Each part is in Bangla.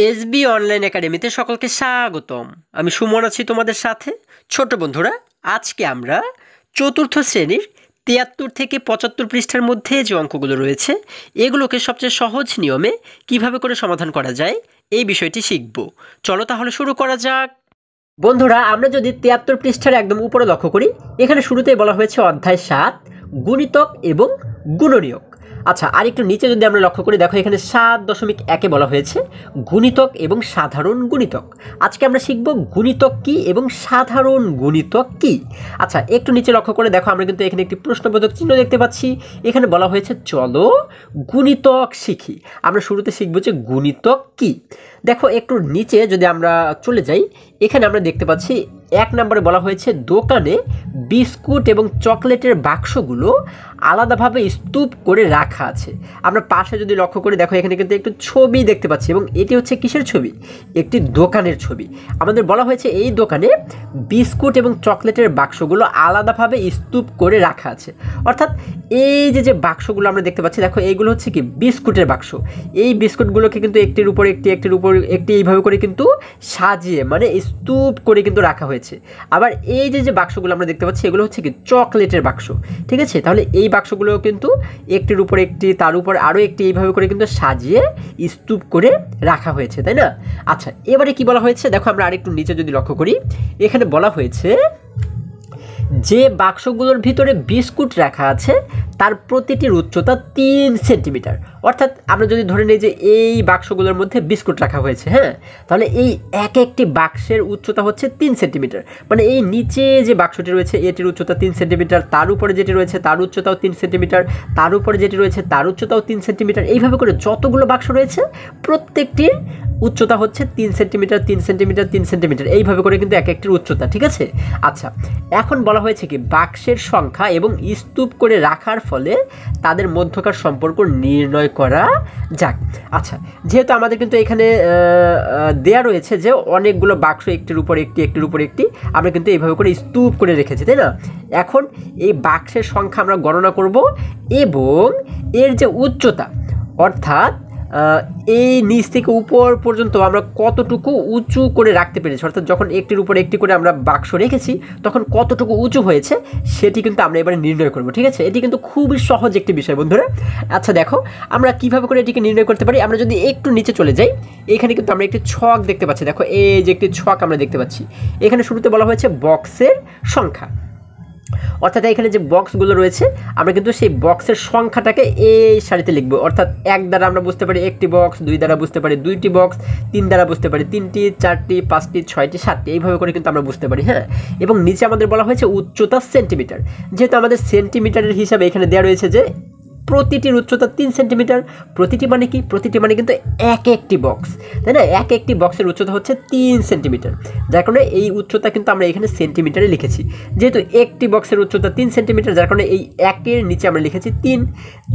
এসবি অনলাইন একাডেমিতে সকলকে স্বাগতম। আমি সুমন আছি তোমাদের সাথে। ছোট বন্ধুরা, আজকে আমরা চতুর্থ শ্রেণীর ৭৩ থেকে ৭৫ পৃষ্ঠার মধ্যে যে অঙ্কগুলো রয়েছে এগুলোকে সবচেয়ে সহজ নিয়মে কিভাবে করে সমাধান করা যায় এই বিষয়টি শিখব। চলো তাহলে শুরু করা যাক। বন্ধুরা, আমরা যদি ৭৩ পৃষ্ঠার একদম উপরে লক্ষ্য করি, এখানে শুরুতেই বলা হয়েছে অধ্যায় ৭ গুণিতক এবং গুণনীয়ক। আচ্ছা, আর একটু নিচে যদি আমরা লক্ষ্য করি, দেখো এখানে ৭.১ বলা হয়েছে গুণিতক এবং সাধারণ গুণিতক। আজকে আমরা শিখব গুণিতক কি এবং সাধারণ গুণিতক কি। আচ্ছা, একটু নিচে লক্ষ্য করে দেখো, আমরা কিন্তু এখানে একটি প্রশ্নবোধক চিহ্ন দেখতে পাচ্ছি। এখানে বলা হয়েছে চলো গুণিতক শিখি। আমরা শুরুতে শিখব যে গুণিতক কি। দেখো একটু নিচে যদি আমরা চলে যাই, এখানে আমরা দেখতে পাচ্ছি ১ নম্বরে বলা হয়েছে দোকানে বিস্কুট এবং চকলেটের বাক্সগুলো আলাদাভাবে স্তূপ করে রাখা আছে। আমরা পাশে যদি লক্ষ্য করি, দেখো এখানে কিন্তু একটু ছবি দেখতে পাচ্ছি এবং এটি হচ্ছে কিসের ছবি? একটি দোকানের ছবি। আমাদের বলা হয়েছে এই দোকানে বিস্কুট এবং চকলেটের বাক্সগুলো আলাদাভাবে স্তূপ করে রাখা আছে। অর্থাৎ এই যে বাক্সগুলো আমরা দেখতে পাচ্ছি, দেখো এইগুলো হচ্ছে কি বিস্কুটের বাক্স। এই বিস্কুটগুলোকে কিন্তু একটির উপর একটি একটির উপর একটি এইভাবে করে কিন্তু সাজিয়ে মানে স্তূপ করে কিন্তু রাখা হয়েছে। আবার এই যে বাক্সগুলো আমরা দেখতে পাচ্ছি এগুলো হচ্ছে কি চকলেটের বাক্স। ঠিক আছে, তাহলে এই বাক্সগুলো কিন্তু একটির উপর একটি, তার উপর আরও একটি, এইভাবে করে কিন্তু সাজিয়ে স্তূপ করে রাখা হয়েছে, তাই না? আচ্ছা, এবারে কি বলা হয়েছে দেখো, আমরা আরেকটু নিচে যদি লক্ষ্য করি, এখানে বলা হয়েছে যে বাক্সগুলোর ভিতরে বিস্কুট রাখা আছে তার প্রতিটির উচ্চতা ৩ সেন্টিমিটার। অর্থাৎ আমরা যদি ধরে নিই যে এই বাক্সগুলোর মধ্যে বিস্কুট রাখা হয়েছে, হ্যাঁ, তাহলে এই একটি বাক্সের উচ্চতা হচ্ছে ৩ সেন্টিমিটার। মানে এই নিচে যে বাক্সটি রয়েছে এটির উচ্চতা ৩ সেন্টিমিটার, তার উপরে যেটি রয়েছে তার উচ্চতাও ৩ সেন্টিমিটার, তার উপরে যেটি রয়েছে তার উচ্চতাও ৩ সেন্টিমিটার। এইভাবে করে যতগুলো বাক্স রয়েছে প্রত্যেকটির উচ্চতা হচ্ছে ৩ সেন্টিমিটার, ৩ সেন্টিমিটার, ৩ সেন্টিমিটার, এইভাবে করে কিন্তু একটির উচ্চতা। ঠিক আছে, আচ্ছা, এখন বলা হয়েছে কি বাক্সের সংখ্যা এবং স্তূপ করে রাখার ফলে তাদের মধ্যকার সম্পর্ক নির্ণয় করা যাক। আচ্ছা, যেহেতু আমাদের কিন্তু এখানে দেয়া রয়েছে যে অনেকগুলো বাক্স একটির উপর একটি একটির উপর একটি আমরা কিন্তু এইভাবে করে স্তূপ করে রেখেছি, তাই না? এখন এই বাক্সের সংখ্যা আমরা গণনা করব এবং এর যে উচ্চতা, অর্থাৎ এই নিচ থেকে উপর পর্যন্ত আমরা কতটুকু উঁচু করে রাখতে পেরেছি, অর্থাৎ যখন একটির উপর একটি করে আমরা বাক্স রেখেছি তখন কতটুকু উঁচু হয়েছে সেটি কিন্তু আমরা এবারে নির্ণয় করব। ঠিক আছে, এটি কিন্তু খুবই সহজ একটি বিষয় বন্ধুরা। আচ্ছা দেখো, আমরা কিভাবে করে এটিকে নির্ণয় করতে পারি। আমরা যদি একটু নিচে চলে যাই, এখানে কিন্তু আমরা একটি ছক দেখতে পাচ্ছি। দেখো এই যে একটি ছক আমরা দেখতে পাচ্ছি, এখানে শুরুতে বলা হয়েছে বক্সের সংখ্যা। অর্থাৎ এখানে যে বক্সগুলো রয়েছে আমরা কিন্তু সেই বক্সের সংখ্যাটাকে এই সারিতে লিখব। অর্থাৎ ১ দ্বারা আমরা বুঝতে পারি একটি বক্স, ২ দ্বারা বুঝতে পারি ২টি বক্স, ৩ দ্বারা বুঝতে পারি ৩টি, ৪টি, ৫টি, ৬টি, ৭টি, এইভাবে করে কিন্তু আমরা বুঝতে পারি, হ্যাঁ। এবং নিচে আমাদের বলা হয়েছে উচ্চতা সেন্টিমিটার। যেহেতু আমাদের সেন্টিমিটারের হিসাবে এখানে দেওয়া রয়েছে যে প্রতিটির উচ্চতা ৩ সেন্টিমিটার। প্রতিটি মানে কি? প্রতিটি মানে কিন্তু একটি বক্স, তাই না? একটি বক্সের উচ্চতা হচ্ছে ৩ সেন্টিমিটার, যার কারণে এই উচ্চতা কিন্তু আমরা এখানে সেন্টিমিটারে লিখেছি। যেহেতু একটি বক্সের উচ্চতা ৩ সেন্টিমিটার, যার কারণে এই একের নিচে আমরা লিখেছি ৩।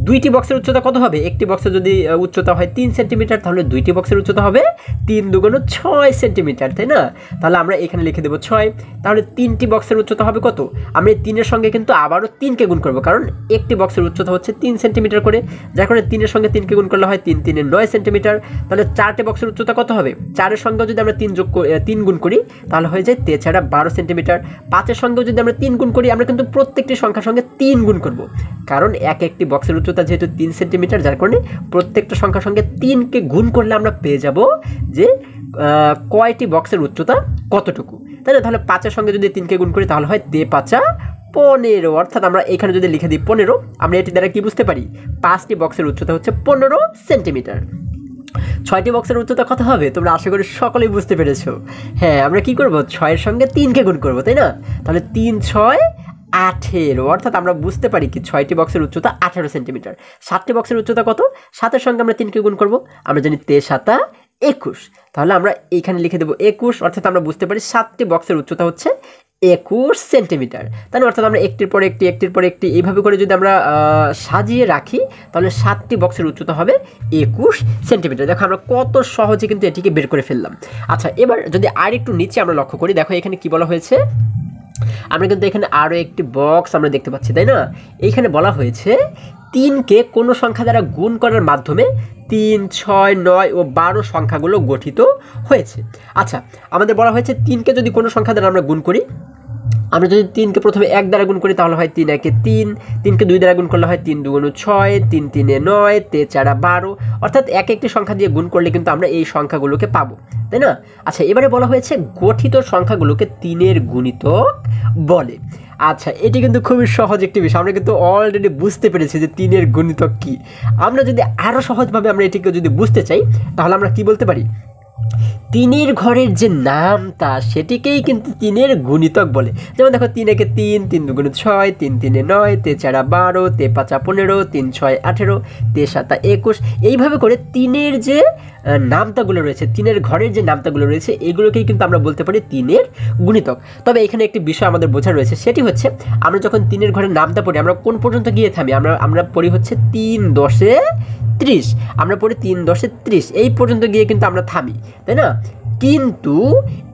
২টি বক্সের উচ্চতা কত হবে? একটি বক্সের যদি উচ্চতা হয় ৩ সেন্টিমিটার, তাহলে ২টি বক্সের উচ্চতা হবে ৩ দুগুণ ৬ সেন্টিমিটার, তাই না? তাহলে আমরা এখানে লিখে দেবো ৬। তাহলে ৩টি বক্সের উচ্চতা হবে কত? আমরা এই ৩-এর সঙ্গে কিন্তু আবারও ৩কে গুণ করবো, কারণ একটি বক্সের উচ্চতা হচ্ছে ৩ সেন্টিমিটার করে, যার কারণে ৩-এর সঙ্গে ৩কে গুণ করলে হয় ৩ ৩ ৯ সেন্টিমিটার। তাহলে 4টে বক্সের উচ্চতা কত হবে? 4-এর সঙ্গে যদি আমরা ৩ গুণ করি তাহলে হয়ে যায় ১৩ সেন্টিমিটার। 5-এর সঙ্গেও যদি আমরা ৩ গুণ করি, আমরা কিন্তু প্রত্যেকটি সংখ্যার সঙ্গে ৩ গুণ করব, কারণ একটি বক্সের উচ্চতা যেহেতু ৩ সেন্টিমিটার, যার কারণে প্রত্যেকটা সংখ্যার সঙ্গে 3কে গুণ করলে আমরা পেয়ে যাব যে কয়টি বক্সের উচ্চতা কতটুকু, তাই না? তাহলে 5-এর সঙ্গে যদি 3কে গুণ করি তাহলে হয় ৫ 15। অর্থাৎ আমরা এখানে যদি লিখে দিই 15, আমরা এটি দ্বারা কি বুঝতে পারি? 5টি বক্সের উচ্চতা হচ্ছে 15 সেন্টিমিটার। 6টি বক্সের উচ্চতা কত হবে? তোমরা আশা করি সকলেই বুঝতে পেরেছো। হ্যাঁ, আমরা কি করব? 6-এর সঙ্গে 3কে গুণ করব, তাই না? তাহলে ৩ ৬ 18। অর্থাৎ আমরা বুঝতে পারি কি 6টি বক্সের উচ্চতা 18 সেন্টিমিটার। 7টি বক্সের উচ্চতা কত? 7-এর সঙ্গে আমরা 3কে গুণ করব, আমরা জানি ৩ 7 21। তাহলে আমরা এইখানে লিখে দেবো 21। অর্থাৎ আমরা বুঝতে পারি 7টি বক্সের উচ্চতা হচ্ছে 21 সেন্টিমিটার, তাই না? অর্থাৎ আমরা একটির পর একটি একটির পর একটি এইভাবে করে যদি আমরা সাজিয়ে রাখি তাহলে 7টি বক্সের উচ্চতা হবে 21 সেন্টিমিটার। দেখো আমরা কত সহজে কিন্তু এটিকে বের করে ফেললাম। আচ্ছা, এবার যদি আর একটু নিচে আমরা লক্ষ্য করি, দেখো এখানে কি বলা হয়েছে, আমরা কিন্তু এখানে আরও একটি বক্স আমরা দেখতে পাচ্ছি, তাই না? এইখানে বলা হয়েছে 3কে কোনো সংখ্যা দ্বারা গুণ করার মাধ্যমে 3, 6, 9 ও 12 সংখ্যাগুলো গঠিত হয়েছে। আচ্ছা, আমাদের বলা হয়েছে 3কে যদি কোনো সংখ্যা দ্বারা আমরা গুণ করি, আমরা যদি 3কে প্রথমে 1 দ্বারা গুণ করি তাহলে হয় 3 একে 3, 3কে 2 দ্বারা গুণ করলে হয় 3 দুগুণ 6, 3 তিনে 9, 3 চারা 12, অর্থাৎ এক একটি সংখ্যা দিয়ে গুণ করলে কিন্তু আমরা এই সংখ্যাগুলোকে পাবো, তাই না? আচ্ছা, এবারে বলা হয়েছে গঠিত সংখ্যাগুলোকে 3-এর গুণিতক বলে। আচ্ছা, এটি কিন্তু খুবই সহজ একটি বিষয়, আমরা কিন্তু অলরেডি বুঝতে পেরেছি যে 3-এর গুণিতক কী। আমরা যদি আরও সহজভাবে আমরা এটিকে যদি বুঝতে চাই তাহলে আমরা কি বলতে পারি, 3-এর ঘরের যে নামতা সেটিকেই কিন্তু 3-এর গুণিতক বলে। যেমন দেখো, 3 একে 3, 3 দুগুণ 6, 3 তিনে 9, 3 চারা 12, 3 পাঁচা 15, 3 6 18, 3 সাতা 21। এইভাবে করে 3-এর যে নামতাগুলো রয়েছে, 3-এর ঘরের যে নামতাগুলো রয়েছে, এগুলোকেই কিন্তু আমরা বলতে পারি 3-এর গুণিতক। তবে এখানে একটি বিষয় আমাদের বোঝা রয়েছে, সেটি হচ্ছে আমরা যখন 3-এর ঘরের নামতা পড়ি আমরা কোন পর্যন্ত গিয়ে থামি, আমরা পড়ি হচ্ছে 3 10 30, আমরা পড়ি 3 10 30, এই পর্যন্ত গিয়ে কিন্তু আমরা থামি, তাই না? কিন্তু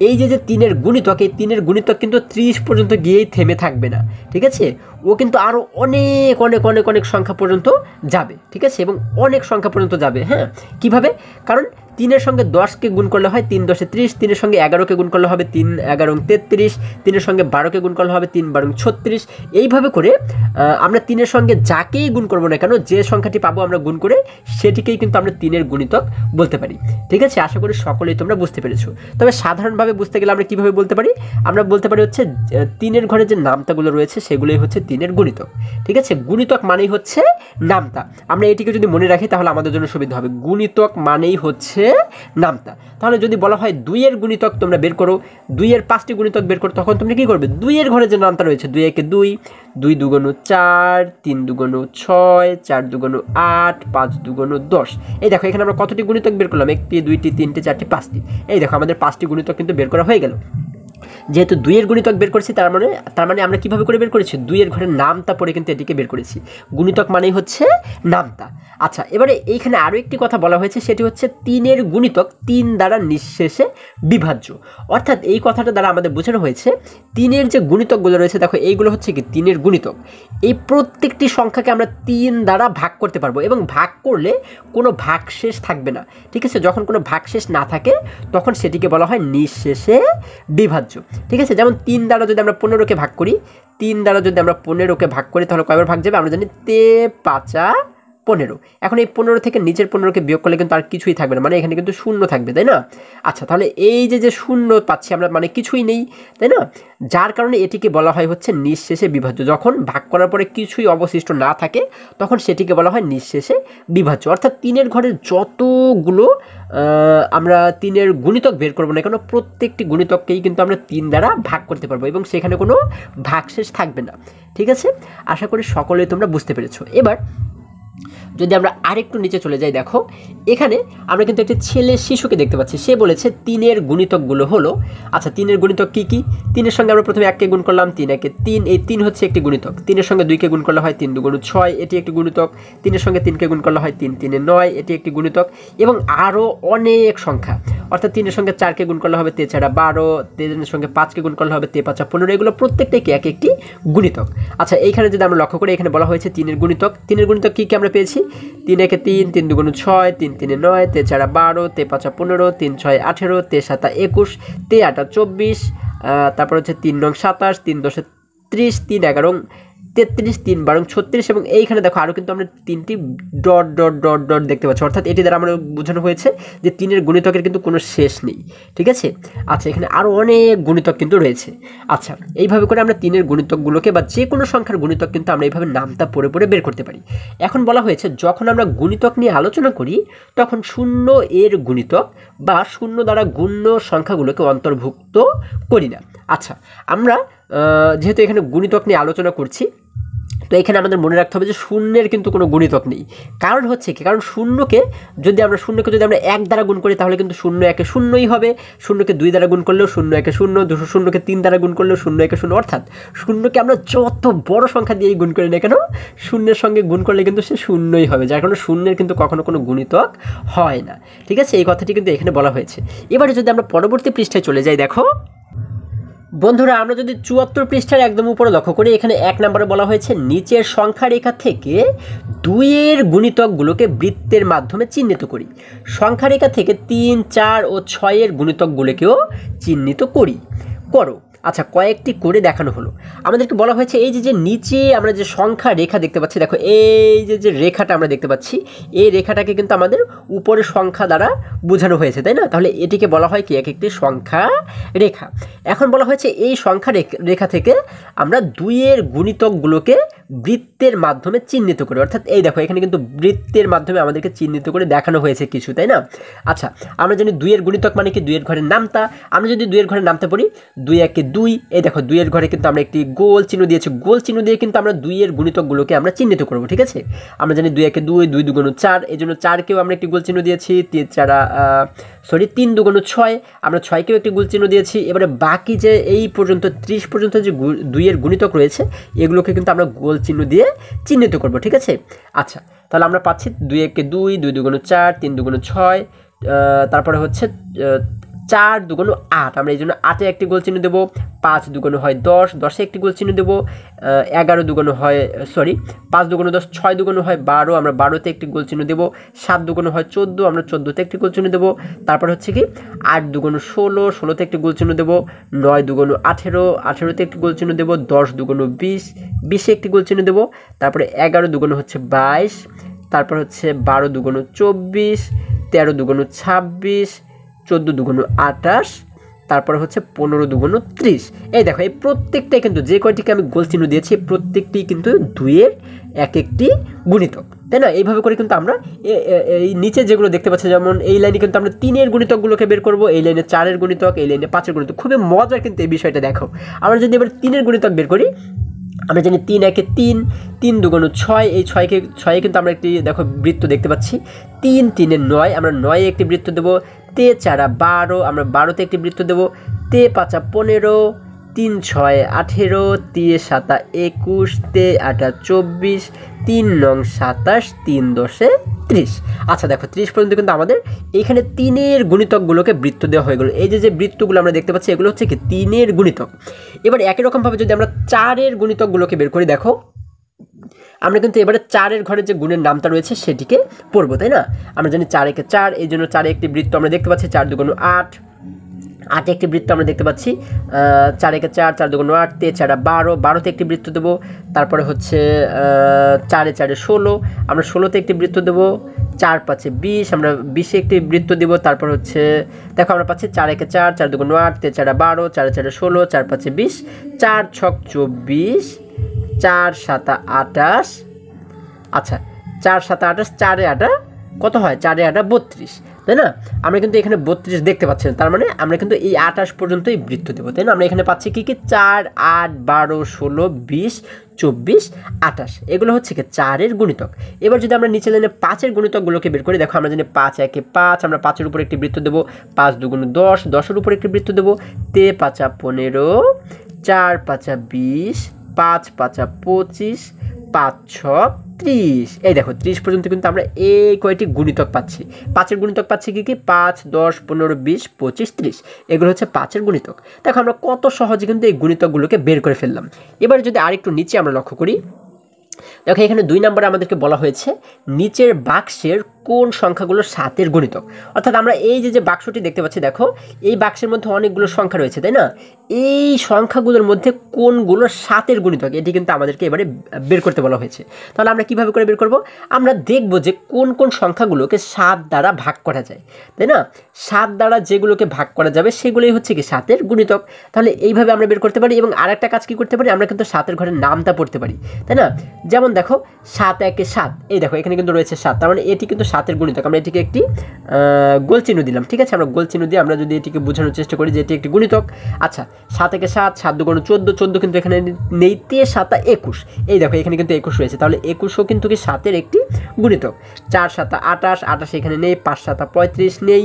এই যে 3-এর গুণিতক, এই 3-এর গুণিতক কিন্তু 30 পর্যন্ত গিয়েই থেমে থাকবে না, ঠিক আছে? ও কিন্তু আরও অনেক অনেক অনেক অনেক সংখ্যা পর্যন্ত যাবে, ঠিক আছে? এবং অনেক সংখ্যা পর্যন্ত যাবে। হ্যাঁ, কীভাবে? কারণ 3-এর সঙ্গে 10কে গুণ করলে হয় 3 10 30, 3-এর সঙ্গে 11কে গুণ করলে হবে 3 11 33, 3-এর সঙ্গে 12কে গুণ করলে হবে 3 12 36। এইভাবে করে আমরা 3-এর সঙ্গে যাকেই গুণ করবো না কেন, যে সংখ্যাটি পাবো আমরা গুণ করে, সেটিকেই কিন্তু আমরা 3-এর গুণিতক বলতে পারি, ঠিক আছে? আশা করি সকলেই তোমরা বুঝতে পেরেছো। তবে সাধারণভাবে বুঝতে গেলে আমরা কীভাবে বলতে পারি, আমরা বলতে পারি হচ্ছে 3-এর ঘরে যে নামতাগুলো রয়েছে সেগুলোই হচ্ছে 3-এর গুণিতক, ঠিক আছে? গুণিতক মানেই হচ্ছে নামতা। আমরা এটিকে যদি মনে রাখি তাহলে আমাদের জন্য সুবিধা হবে। গুণিতক মানেই হচ্ছে নামতা। তাহলে যদি বলা হয় 2-এর গুণিতক তোমরা বের করো, 2-এর 5টি গুণিতক বের করো, তখন তুমি কী করবে? 2-এর ঘরে যে নামতা রয়েছে, 2 একে 2, 2 দুগুণ 4, 3 দুগুণ 6, 4 দুগুণ 8, 5 দুগুণ 10। এই দেখো, এখানে আমরা কতটি গুণিতক বের করলাম? 1টি 2টি 3টি 4টি 5টি। এই দেখো, আমাদের 5টি গুণিতক কিন্তু বের করা হয়ে গেল। যেহেতু 2-এর গুণিতক বের করেছি, তার মানে আমরা কীভাবে করে বের করেছি? 2-এর ঘরের নামতা পড়ে কিন্তু এটিকে বের করেছি। গুণিতক মানেই হচ্ছে নামতা। আচ্ছা, এবারে এইখানে আরও একটি কথা বলা হয়েছে, সেটি হচ্ছে 3-এর গুণিতক 3 দ্বারা নিঃশেষে বিভাজ্য। অর্থাৎ এই কথাটা দ্বারা আমাদের বোঝানো হয়েছে 3-এর যে গুণিতকগুলো রয়েছে, দেখো এইগুলো হচ্ছে কি 3-এর গুণিতক। এই প্রত্যেকটি সংখ্যাকে আমরা 3 দ্বারা ভাগ করতে পারবো, এবং ভাগ করলে কোনো ভাগশেষ থাকবে না, ঠিক আছে? যখন কোনো ভাগশেষ না থাকে তখন সেটিকে বলা হয় নিঃশেষে বিভাজ্য, ঠিক আছে? যেমন 3 দ্বারা যদি আমরা 15কে ভাগ করি, 3 দ্বারা যদি আমরা 15কে ভাগ করি তাহলে কয়বার ভাগ যাবে? আমরা জানি 3 5 15। এখন এই 15 থেকে নিচের 15কে বিয়োগ করলে কিন্তু আর কিছুই থাকবে না, মানে এখানে কিন্তু শূন্য থাকবে, তাই না? আচ্ছা, তাহলে এই যে শূন্য পাচ্ছি আমরা, মানে কিছুই নেই, তাই না? যার কারণে এটিকে বলা হয় হচ্ছে নিঃশেষে বিভাজ্য। যখন ভাগ করার পরে কিছুই অবশিষ্ট না থাকে তখন সেটিকে বলা হয় নিঃশেষে বিভাজ্য। অর্থাৎ 3-এর ঘরের যতগুলো আমরা 3-এর গুণিতক বের করবো না কেন, প্রত্যেকটি গুণিতককেই কিন্তু আমরা 3 দ্বারা ভাগ করতে পারবো এবং সেখানে কোনো ভাগশেষ থাকবে না, ঠিক আছে? আশা করি সকলেই তোমরা বুঝতে পেরেছো। এবার যদি আমরা আরেকটু নিচে চলে যাই, দেখো এখানে আমরা কিন্তু একটি ছেলে শিশুকে দেখতে পাচ্ছি। সে বলেছে 3-এর গুণিতকগুলো হলো, আচ্ছা 3-এর গুণিতক কী কী? 3-এর সঙ্গে আমরা প্রথমে 1কে গুণ করলাম, 3 একে 3, এই 3 হচ্ছে একটি গুণিতক। 3-এর সঙ্গে 2কে গুণ করলে হয় 3 দুগুণ 6, এটি একটি গুণিতক। 3-এর সঙ্গে 3কে গুণ করলে হয় 3 3 9, এটি একটি গুণিতক। এবং আরও অনেক সংখ্যা, অর্থাৎ 3-এর সঙ্গে 4কে গুণ করলে হবে 3 4 12, 3-এর সঙ্গে 5কে গুণ করলে হবে 3 5 15, এগুলো প্রত্যেকটাই কি এক একটি গুণিতক। আচ্ছা, এইখানে যদি আমরা লক্ষ্য করি, এখানে বলা হয়েছে 3-এর গুণিতক। 3-এর গুণিতক কী কী আমরা পেয়েছি? 3 একে 3, 3 দুগুণ 6, 3 3 9, 3 4 12, 3 5 15, 3 6 18, 3 7 21, 3 8 24, তারপর হচ্ছে 3 9 27, 3 10 30, 3 11 33, 3 12 36, এবং এইখানে দেখো আরও কিন্তু আমরা 3টি ডট ডট ডট ডট দেখতে পাচ্ছি। অর্থাৎ এটি দ্বারা আমরা বোঝানো হয়েছে যে 3-এর গুণিতকের কিন্তু কোনো শেষ নেই, ঠিক আছে? আচ্ছা, এখানে আরও অনেক গুণিতক কিন্তু রয়েছে। আচ্ছা, এইভাবে করে আমরা 3-এর গুণিতকগুলোকে বা যে কোনো সংখ্যার গুণিতক কিন্তু আমরা এইভাবে নামতা পড়ে পড়ে বের করতে পারি। এখন বলা হয়েছে যখন আমরা গুণিতক নিয়ে আলোচনা করি তখন 0-এর গুণিতক বা 0 দ্বারা গুণ্য সংখ্যাগুলোকে অন্তর্ভুক্ত করি না। আচ্ছা, আমরা যেহেতু এখানে গুণিতক নিয়ে আলোচনা করছি, তো এখানে আমাদের মনে রাখতে হবে যে 0-এর কিন্তু কোনো গুণিতক নেই। কারণ হচ্ছে কি, কারণ শূন্যকে যদি আমরা 1 দ্বারা গুণ করি তাহলে কিন্তু 0 1 0ই হবে। 0কে 2 দ্বারা গুণ করলেও 0 1 0, 0কে 3 দ্বারা গুণ করলেও 0 1 0। অর্থাৎ 0কে আমরা যত বড় সংখ্যা দিয়েই গুণ করি না কেন, 0-এর সঙ্গে গুণ করলে কিন্তু সে 0ই হবে, যার কারণে 0-এর কিন্তু কখনো কোনো গুণিতক হয় না, ঠিক আছে? এই কথাটি কিন্তু এখানে বলা হয়েছে। এবারে যদি আমরা পরবর্তী পৃষ্ঠায় চলে যাই, দেখো বন্ধুরা আমরা যদি ৭৪ পৃষ্ঠার একদম উপরে লক্ষ্য করি, এখানে ১ নম্বরে বলা হয়েছে নিচের সংখ্যা রেখা থেকে ২-এর গুণিতকগুলোকে বৃত্তের মাধ্যমে চিহ্নিত করি। সংখ্যা রেখা থেকে ৩, ৪ ও ৬-এর গুণিতকগুলোকেও চিহ্নিত করো। আচ্ছা, কয়েকটি করে দেখানো হলো। আমাদেরকে বলা হয়েছে এই যে নিচে আমরা যে সংখ্যা রেখা দেখতে পাচ্ছি, দেখো এই যে রেখাটা আমরা দেখতে পাচ্ছি, এই রেখাটাকে কিন্তু আমাদের উপরের সংখ্যা দ্বারা বোঝানো হয়েছে, তাই না? তাহলে এটিকে বলা হয় কি, এক একটি সংখ্যা রেখা। এখন বলা হয়েছে এই সংখ্যা রেখা থেকে আমরা ২-এর গুণিতকগুলোকে বৃত্তের মাধ্যমে চিহ্নিত করি। অর্থাৎ এই দেখো এখানে কিন্তু বৃত্তের মাধ্যমে আমাদেরকে চিহ্নিত করে দেখানো হয়েছে কিছু, তাই না? আচ্ছা, আমরা জানি ২-এর গুণিতক মানে কি, ২-এর ঘরের নামতা। আমরা যদি ২-এর ঘরের নামতা পড়ি, ২ একে ২, এই দেখো ২-এর ঘরে কিন্তু আমরা একটি গোল চিহ্ন দিয়েছি। গোল চিহ্ন দিয়ে কিন্তু আমরা ২-এর গুণিতকগুলোকে আমরা চিহ্নিত করব, ঠিক আছে? আমরা জানি ২ একে ২, ২ দুগুণ ৪, এই জন্য ৪কেও আমরা একটি গোল চিহ্ন দিয়েছি। ৩ দুগুণ ৬, আমরা ৬কেও একটি গোল চিহ্ন দিয়েছি। এবারে বাকি যে এই পর্যন্ত ৩০ পর্যন্ত যে ২-এর গুণিতক রয়েছে, এগুলোকে কিন্তু আমরা গোল চিহ্ন দিয়ে চিহ্নিত করব, ঠিক আছে? আচ্ছা, তাহলে আমরা পাচ্ছি ২ একে ২, ২ দুগুণ ৪, ৩ দুগুণ ৬, তারপরে হচ্ছে ৪ দুগুণ ৮, আমরা এই জন্য ৮-এ একটি গোল চিহ্ন দেবো। ৫ দুগুণ হয় ১০, ১০-এ একটি গোল চিহ্ন দেবো। ৫ দুগুণ ১০, ৬ দুগুণ হয় ১২, আমরা ১২-তে একটি গোল চিহ্ন দেবো। ৭ দুগুণ হয় ১৪, আমরা ১৪-তে একটি গোল চিহ্ন দেবো। তারপর হচ্ছে কি ৮ দুগুণ ১৬, ১৬-তে একটি গোল চিহ্ন দেবো। ৯ দুগুণ ১৮, ১৮-তে একটি গোল চিহ্ন দেবো। ১০ দুগুণ ২০, ২০-এ একটি গোল চিহ্ন দেবো। তারপরে ১১ দুগুণ হচ্ছে ২২, তারপর হচ্ছে ১২ দুগুণ ২৪, ১৩ দুগুণ ২৬, ১৪ দুগুণ ২৮, তারপরে হচ্ছে ১৫ দুগুণ ৩০। এই দেখো এই প্রত্যেকটাই কিন্তু যে কয়টিকে আমি গোল চিহ্ন দিয়েছি প্রত্যেকটি কিন্তু ২-এর এক একটি গুণিতক, তাই না? এইভাবে করে কিন্তু আমরা এই নিচে যেগুলো দেখতে পাচ্ছি, যেমন এই লাইনে কিন্তু আমরা ৩-এর গুণিতকগুলোকে বের করব, এই লাইনে 4-এর গুণিতক, এই লাইনে 5-এর গুণিতক। খুবই মজার কিন্তু এই বিষয়টা। দেখো আমরা যদি এবার 3-এর গুণিতক বের করি, আমরা জানি ৩ একে ৩, ৩ দুগুণ ৬, এই ৬-এ কিন্তু আমরা একটি দেখো বৃত্ত দেখতে পাচ্ছি। ৩ ৩-এ ৯, আমরা ৯-এ একটি বৃত্ত দেবো। ৩ ৪ ১২, আমরা ১২-তে একটি বৃত্ত দেবো। ৩ ৫ ১৫, ৩ ৬ ১৮, ৩ ৭ ২১, ৩ ৮ ২৪, ৩ ৯ ২৭, ৩ ১০ ৩০। আচ্ছা দেখো ৩০ পর্যন্ত কিন্তু আমাদের এইখানে ৩-এর গুণিতকগুলোকে বৃত্ত দেওয়া হয়ে গেল। এই যে বৃত্তগুলো আমরা দেখতে পাচ্ছি, এগুলো হচ্ছে কি 3-এর গুণিতক। এবার একই রকমভাবে যদি আমরা 4-এর গুণিতকগুলোকে বের করি, দেখো আমরা কিন্তু এবারে 4-এর ঘরে যে গুণের নামটা রয়েছে সেটিকে পড়বো, তাই না? আমরা জানি ৪ একে ৪, এই জন্য ৪-এ একটি বৃত্ত আমরা দেখতে পাচ্ছি। ৪ দুগুণ ৮, ৮-এ একটি বৃত্ত আমরা দেখতে পাচ্ছি। ৪ একে ৪, ৪ দুগুণ ৮, ৩ ৪ ১২, ১২-তে একটি বৃত্ত দেবো। তারপরে হচ্ছে ৪-এ ৪-এ ১৬, আমরা ১৬-তে একটি বৃত্ত দেবো। ৪ ৫-এ ২০, আমরা ২০-এ একটি বৃত্ত দেবো। তারপর হচ্ছে দেখো আমরা পাচ্ছি ৪ একে ৪, ৪ দুগুণ ৮, ৩ ৪ ১২, ৪-এ ৪-এ ১৬, ৪ ৫-এ ২০, ৪ ৬ ২৪, ৪ ৭ ২৮। আচ্ছা ৪ ৭ ২৮, ৪-এ ৮ কত হয়? ৪-এ ৮ ৩২, তাই না? আমরা কিন্তু এখানে ৩২ দেখতে পাচ্ছি না, তার মানে আমরা কিন্তু এই ২৮ পর্যন্তই বৃত্ত দেবো, তাই না? আমরা এখানে পাচ্ছি কি ৪ ৮ ১২ ১৬ ২০ ২৪ ২৮, এগুলো হচ্ছে কি ৪-এর গুণিতক। এবার যদি আমরা নিচে লাইনে 5-এর গুণিতকগুলোকে বের করি, দেখো আমরা জানি ৫ একে ৫, আমরা ৫-এর উপর একটি বৃত্ত দেবো। ৫ দুগুণ ১০, ১০-এর উপর একটি বৃত্ত দেবো। ৩ ৫ ১৫, ৪ ৫ ২০, ৫ ৫ ২৫, ৫ ৬ ৩০। এই দেখো ৩০ পর্যন্ত কিন্তু আমরা এই কয়টি গুণিতক পাচ্ছি। 5-এর গুণিতক পাচ্ছি কি ৫ ১০ ১৫ ২০ ২৫ ৩০, এগুলো হচ্ছে 5-এর গুণিতক। দেখো আমরা কত সহজে কিন্তু এই গুণিতকগুলোকে বের করে ফেললাম। এবার যদি আরেকটু নিচে আমরা লক্ষ্য করি, দেখো এখানে ২ নম্বরে আমাদেরকে বলা হয়েছে নিচের বাক্সের কোন সংখ্যাগুলো 7-এর গুণিতক। অর্থাৎ আমরা এই যে বাক্সটি দেখতে পাচ্ছি, দেখো এই বাক্সের মধ্যে অনেকগুলো সংখ্যা রয়েছে, তাই না? এই সংখ্যাগুলোর মধ্যে কোনগুলো 7-এর গুণিতক, এটি কিন্তু আমাদেরকে এবারে বের করতে বলা হয়েছে। তাহলে আমরা কিভাবে করে বের করব? আমরা দেখব যে কোন কোন সংখ্যাগুলোকে 7 দ্বারা ভাগ করা যায়, তাই না? 7 দ্বারা যেগুলোকে ভাগ করা যাবে সেগুলোই হচ্ছে কি 7-এর গুণিতক। তাহলে এইভাবে আমরা বের করতে পারি। এবং আরেকটা কাজ কি করতে পারি, আমরা কিন্তু 7-এর ঘরের নামটা পড়তে পারি, তাই না? যেমন দেখো ৭ একে ৭, এই দেখো এখানে কিন্তু রয়েছে ৭, তার মানে এটি কিন্তু 7-এর গুণিতক। আমরা এটিকে একটি গোল চিহ্ন দিলাম, ঠিক আছে? আমরা গোল চিহ্ন দিয়ে আমরা যদি এটিকে বোঝানোর চেষ্টা করি যে এটি একটি গুণিতক। আচ্ছা ৭ একে ৭, ৭ দুগুণ ১৪, ১৪ কিন্তু এখানে নেই। ৩ ৭ ২১, এই দেখো এখানে কিন্তু ২১ রয়েছে, তাহলে ২১ও কিন্তু কি 7-এর একটি গুণিতক। ৪ ৭ ২৮, ২৮ এখানে নেই। ৫ ৭ ৩৫ নেই।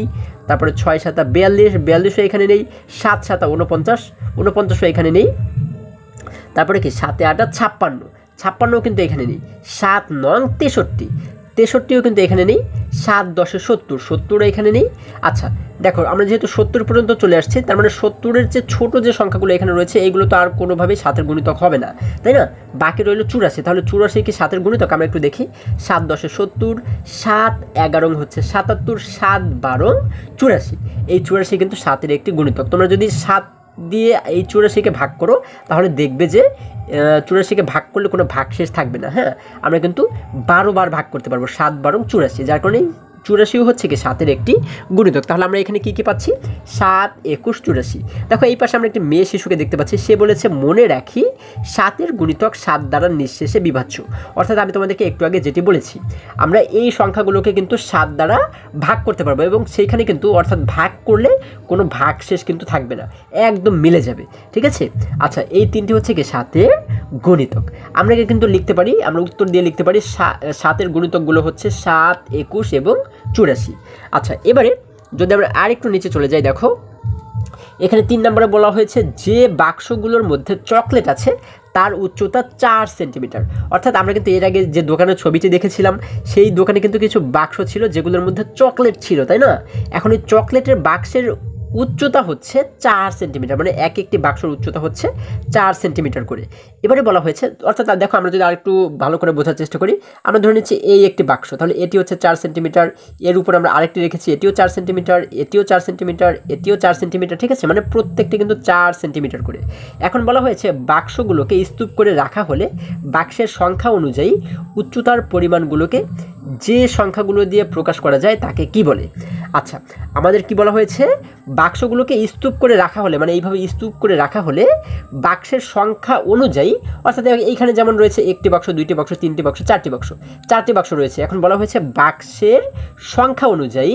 তারপরে ৬ ৭ ৪২, ৪২ও এখানে নেই। ৭ ৭ ৪৯, ৪৯ও এখানে নেই। তারপরে কি ৭ ৮ ৫৬, ৫৬ও কিন্তু এখানে নেই। ৭ ৯ ৬৩, 63ও কিন্তু এখানে নেই, 7 10 70, 70 এখানে নেই। আচ্ছা দেখো আমরা যেহেতু 70 পর্যন্ত চলে আসছি, তার মানে 70-এর যে ছোট যে সংখ্যাগুলো এখানে রয়েছে এগুলো তো আর কোনোভাবেই 7-এর গুণিতক হবে না, তাই না? বাকি রইল 84, তাহলে 84 কি 7-এর গুণিতক? আমরা একটু দেখি। 7 10 70, 7 11 হচ্ছে 77, 7 12 84। এই 84 কিন্তু 7-এর একটি গুণিতক। তোমরা যদি 7 দিয়ে এই 84-কে ভাগ করো তাহলে দেখবে যে 84-কে ভাগ করলে কোনো ভাগশেষ থাকবে না। হ্যাঁ, আমরা কিন্তু 12 বার ভাগ করতে পারবো, 7 12 84, যার কারণে 84 হচ্ছে কি 7-এর একটি গুণিতক। তাহলে আমরা এখানে কী পাচ্ছি? 7 21 84। দেখো এই পাশে আমরা একটি মেয়ে শিশুকে দেখতে পাচ্ছি, সে বলেছে মনে রাখি 7-এর গুণিতক 7 দ্বারা নিঃশেষে বিভাজ্য। অর্থাৎ আমি তোমাদেরকে একটু আগে যেটি বলেছি, আমরা এই সংখ্যাগুলোকে কিন্তু 7 দ্বারা ভাগ করতে পারবো এবং সেইখানে কিন্তু অর্থাৎ ভাগ করলে কোনো ভাগশেষ কিন্তু থাকবে না, একদম মিলে যাবে। ঠিক আছে? আচ্ছা এই তিনটি হচ্ছে কি 7-এর গুণিতক। আমরা কিন্তু লিখতে পারি, আমরা উত্তর দিয়ে লিখতে পারি 7-এর গুণিতকগুলো হচ্ছে 7 21 এবং 84। আচ্ছা এবারে যদি আমরা আরেকটু নিচে চলে যাই, দেখো এখানে 3 নম্বরে বলা হয়েছে যে বাক্সগুলোর মধ্যে চকলেট আছে তার উচ্চতা 4 সেন্টিমিটার। অর্থাৎ আমরা কিন্তু এর আগে যে দোকানের ছবিটি দেখেছিলাম সেই দোকানে কিন্তু কিছু বাক্স ছিল যেগুলোর মধ্যে চকলেট ছিল, তাই না? এখন এই চকলেটের বাক্সের উচ্চতা হচ্ছে 4 সেন্টিমিটার, মানে এক একটি বাক্সের উচ্চতা হচ্ছে 4 সেন্টিমিটার করে। এবারে বলা হয়েছে, অর্থাৎ দেখো আমরা যদি আরেকটু ভালো করে বোঝার চেষ্টা করি, আমরা ধরে নিচ্ছি এই একটি বাক্স, তাহলে এটি হচ্ছে 4 সেন্টিমিটার, এর উপর আমরা আরেকটি রেখেছি, এটিও 4 সেন্টিমিটার, এটিও 4 সেন্টিমিটার, এটিও 4 সেন্টিমিটার। ঠিক আছে, মানে প্রত্যেকটি কিন্তু 4 সেন্টিমিটার করে। এখন বলা হয়েছে বাক্সগুলোকে স্তূপ করে রাখা হলে বাক্সের সংখ্যা অনুযায়ী উচ্চতার পরিমাণগুলোকে যে সংখ্যাগুলো দিয়ে প্রকাশ করা যায় তাকে কি বলে? আচ্ছা আমাদের কি বলা হয়েছে, বাক্সগুলোকে স্তূপ করে রাখা হলে, মানে এইভাবে স্তূপ করে রাখা হলে বাক্সের সংখ্যা অনুযায়ী, অর্থাৎ এইখানে যেমন রয়েছে একটি বাক্স, দুইটি বাক্স, তিনটি বাক্স, চারটি বাক্স রয়েছে। এখন বলা হয়েছে বাক্সের সংখ্যা অনুযায়ী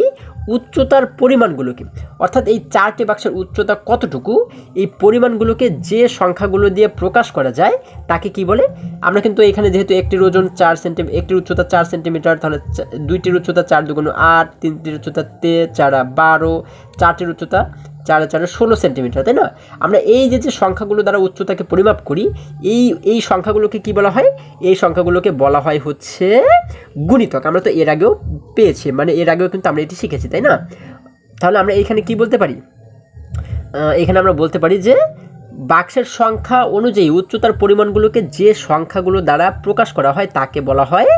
উচ্চতার পরিমাণগুলোকে, অর্থাৎ এই 4টি বাক্সের উচ্চতা কতটুকু, এই পরিমাণগুলোকে যে সংখ্যাগুলো দিয়ে প্রকাশ করা যায় তাকে কি বলে? আমরা কিন্তু এখানে যেহেতু একটির ওজন 4 সেন্টিমিটার, একটির উচ্চতা 4 সেন্টিমিটার, তাহলে দুইটির উচ্চতা 4 দুগুণ 8, তিনটির উচ্চতা 4 12, চারটির উচ্চতা 4 4 16 সেন্টিমিটার, তাই না? আমরা এই যে সংখ্যাগুলো দ্বারা উচ্চতাকে পরিমাপ করি, এই সংখ্যাগুলোকে কি বলা হয়? এই সংখ্যাগুলোকে বলা হয় হচ্ছে গুণিতক। আমরা তো এর আগেও পেয়েছি, মানে এর আগেও কিন্তু আমরা এটি শিখেছি, তাই না? তাহলে আমরা এখানে কি বলতে পারি? এখানে আমরা বলতে পারি যে বাক্সের সংখ্যা অনুযায়ী উচ্চতার পরিমাণগুলোকে যে সংখ্যাগুলো দ্বারা প্রকাশ করা হয় তাকে বলা হয়